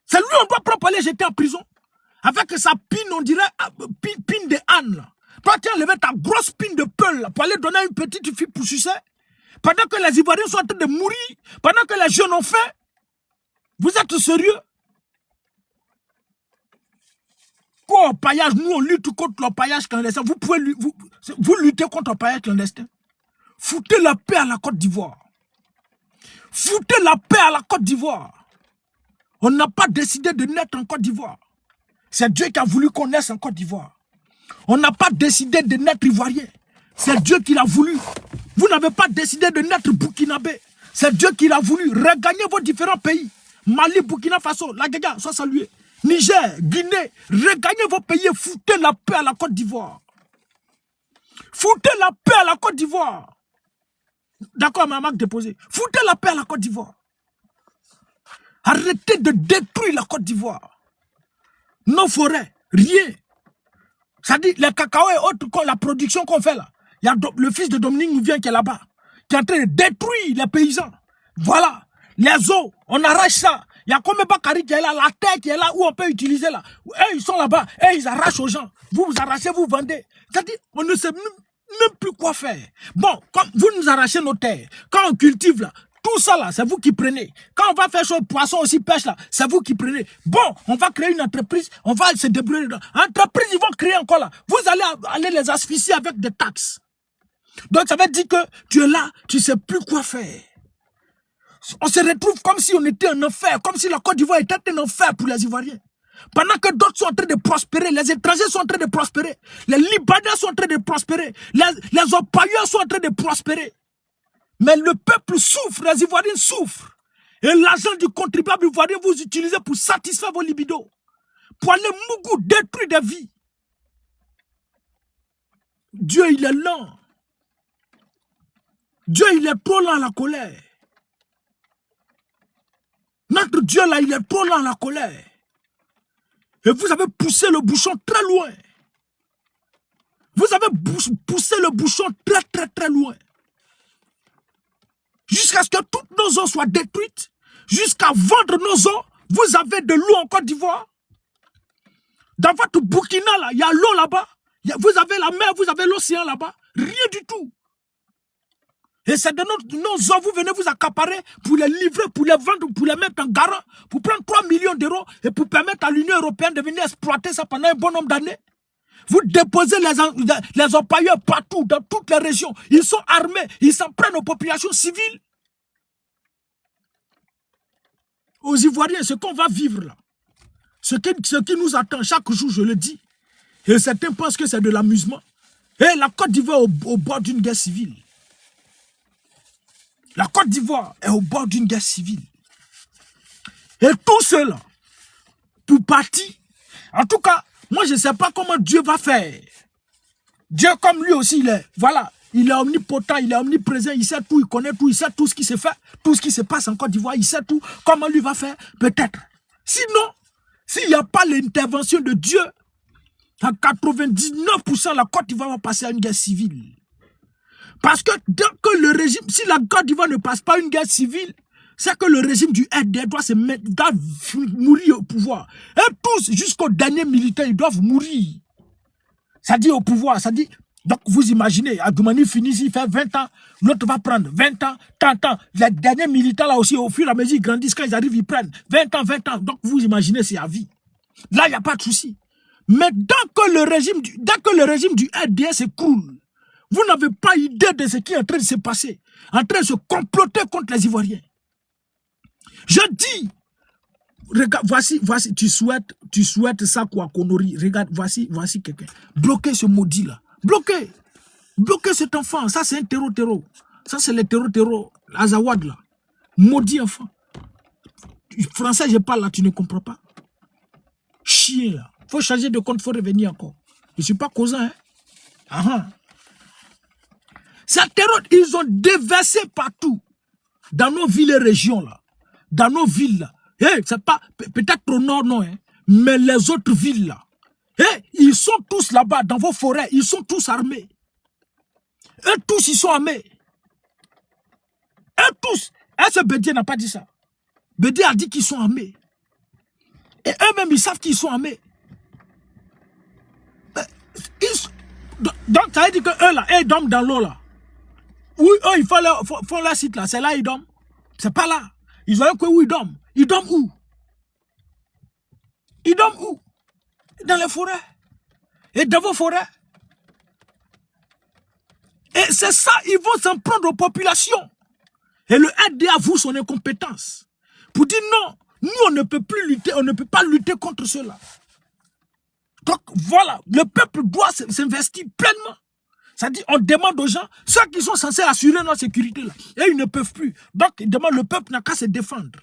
C'est lui on doit prendre pour aller jeter en prison. Avec sa pine, on dirait pine de âne. Là. Toi tu as enlevé ta grosse pine de peule là, pour aller donner à une petite fille pour sucer. Pendant que les Ivoiriens sont en train de mourir, pendant que les jeunes ont faim, vous êtes sérieux? Quoi, paillage, nous on lutte contre le paillage clandestin. Vous pouvez vous lutter contre le paillage clandestin. Foutez la paix à la Côte d'Ivoire. Foutez la paix à la Côte d'Ivoire. On n'a pas décidé de naître en Côte d'Ivoire. C'est Dieu qui a voulu qu'on naisse en Côte d'Ivoire. On n'a pas décidé de naître ivoirien. C'est Dieu qui l'a voulu. Vous n'avez pas décidé de naître burkinabé. C'est Dieu qui l'a voulu. Regagnez vos différents pays. Mali, Burkina Faso, la Gaga, soit salué. Niger, Guinée, regagnez vos pays et foutez la paix à la Côte d'Ivoire. Foutez la paix à la Côte d'Ivoire. D'accord, ma marque déposée. Foutez la paix à la Côte d'Ivoire. Arrêtez de détruire la Côte d'Ivoire. Nos forêts, rien. Ça dit, les cacao et autres, la production qu'on fait là. Il y a le fils de Dominique Mouvien qui est là-bas, qui est en train de détruire les paysans. Voilà. Les eaux, on arrache ça. Il y a combien Bakary qui est là, la terre qui est là, où on peut utiliser là. Et ils sont là-bas, et ils arrachent aux gens. Vous arrachez, vous vendez. C'est-à-dire, on ne sait même plus quoi faire. Bon, comme vous nous arrachez nos terres, quand on cultive là, tout ça là, c'est vous qui prenez. Quand on va faire chose poisson aussi, pêche là, c'est vous qui prenez. Bon, on va créer une entreprise, on va se débrouiller dedans. Entreprise, ils vont créer encore là. Vous allez aller les asphyxier avec des taxes. Donc ça veut dire que tu es là, tu ne sais plus quoi faire. On se retrouve comme si on était un enfer, comme si la Côte d'Ivoire était un enfer pour les Ivoiriens. Pendant que d'autres sont en train de prospérer, les étrangers sont en train de prospérer, les Libanais sont en train de prospérer, les Opailleurs sont en train de prospérer. Mais le peuple souffre, les Ivoiriens souffrent. Et l'argent du contribuable ivoirien, vous utilisez pour satisfaire vos libidos. Pour aller mougou, détruire des vies. Dieu, il est lent. Dieu, il est trop lent à la colère. Notre Dieu, là, il est trop lent à la colère. Et vous avez poussé le bouchon très loin. Vous avez poussé le bouchon très, très, très loin. Jusqu'à ce que toutes nos eaux soient détruites. Jusqu'à vendre nos eaux. Vous avez de l'eau en Côte d'Ivoire. Dans votre Burkina, là, il y a l'eau là-bas. Vous avez la mer, vous avez l'océan là-bas. Rien du tout. Et c'est de nos eaux, vous venez vous accaparer pour les livrer, pour les vendre, pour les mettre en garant, pour prendre 3 millions d'euros et pour permettre à l'Union européenne de venir exploiter ça pendant un bon nombre d'années. Vous déposez les empailleurs partout, dans toutes les régions. Ils sont armés, ils s'en prennent aux populations civiles. Aux Ivoiriens, ce qu'on va vivre là, ce qui nous attend chaque jour, je le dis. Et certains pensent que c'est de l'amusement. Et la Côte d'Ivoire est au bord d'une guerre civile. La Côte d'Ivoire est au bord d'une guerre civile. Et tout cela, pour partie, en tout cas, moi je ne sais pas comment Dieu va faire. Dieu comme lui aussi, il est omnipotent, il est omniprésent, il sait tout, il connaît tout, il sait tout ce qui se fait, tout ce qui se passe en Côte d'Ivoire, il sait tout. Comment lui va faire? Peut-être. Sinon, s'il n'y a pas l'intervention de Dieu, à 99%, la Côte d'Ivoire va passer à une guerre civile. Parce que dès que le régime, si la Côte d'Ivoire ne passe pas une guerre civile, c'est que le régime du RDA doit mourir au pouvoir. Et tous, jusqu'au dernier militaire, ils doivent mourir. Ça dit au pouvoir, ça dit... Donc vous imaginez, Adoumani finit, il fait 20 ans, l'autre va prendre 20 ans, 30 ans. Les derniers militaires là aussi, au fur et à mesure, ils grandissent, quand ils arrivent, ils prennent 20 ans. Donc vous imaginez, c'est à vie. Là, il n'y a pas de souci. Mais dès que le régime du RDA s'écroule, vous n'avez pas idée de ce qui est en train de se passer, en train de se comploter contre les Ivoiriens. Je dis, regarde, voici, tu souhaites ça quoi, Konori. Regarde, voici quelqu'un. Bloquez ce maudit là. Bloquez cet enfant. Ça c'est un terreau. Ça c'est le terreau, Azawad là. Maudit enfant. Français, je parle là, tu ne comprends pas. Chien là. Faut changer de compte, faut revenir encore. Je ne suis pas causant, hein. Ces terreaux, ils ont déversé partout. Dans nos villes et régions, là. Dans nos villes, là. Hey, c'est pas, peut-être au nord, non, hein. Mais les autres villes, là. Hey, ils sont tous là-bas, dans vos forêts. Ils sont tous armés. Et tous, ils sont armés. Et tous. Et ce Bédier n'a pas dit ça. Bédier a dit qu'ils sont armés. Et eux-mêmes, ils savent qu'ils sont armés. Donc, ça veut dire qu'eux, là, ils dorment dans l'eau, là. Oui, eux, ils font leur site là. C'est là ils dorment. C'est pas là. Ils ont un coin où ils dorment. Ils dorment où? Ils dorment où? Dans les forêts. Et dans vos forêts. Et c'est ça, ils vont s'en prendre aux populations. Et le RDA avoue son incompétence. Pour dire non, nous on ne peut plus lutter, on ne peut pas lutter contre cela. Donc voilà, le peuple doit s'investir pleinement. C'est-à-dire, on demande aux gens, ceux qui sont censés assurer notre sécurité, là, et ils ne peuvent plus. Donc, ils demandent, le peuple n'a qu'à se défendre.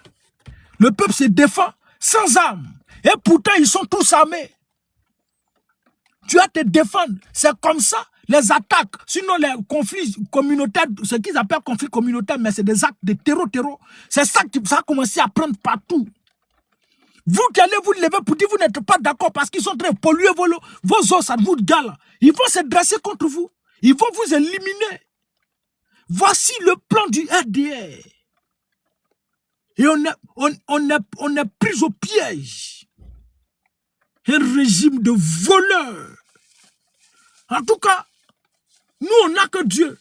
Le peuple se défend sans armes. Et pourtant, ils sont tous armés. Tu as te défendre. C'est comme ça, les attaques. Sinon, les conflits communautaires, ce qu'ils appellent conflits communautaires, mais c'est des actes de terreau. C'est ça qui ça a commencé à prendre partout. Vous qui allez vous lever pour dire que vous n'êtes pas d'accord parce qu'ils sont en train de polluer vos os, ça vous gale. Ils vont se dresser contre vous. Ils vont vous éliminer. Voici le plan du RDA. Et on est pris au piège. Un régime de voleurs. En tout cas, nous, on n'a que Dieu.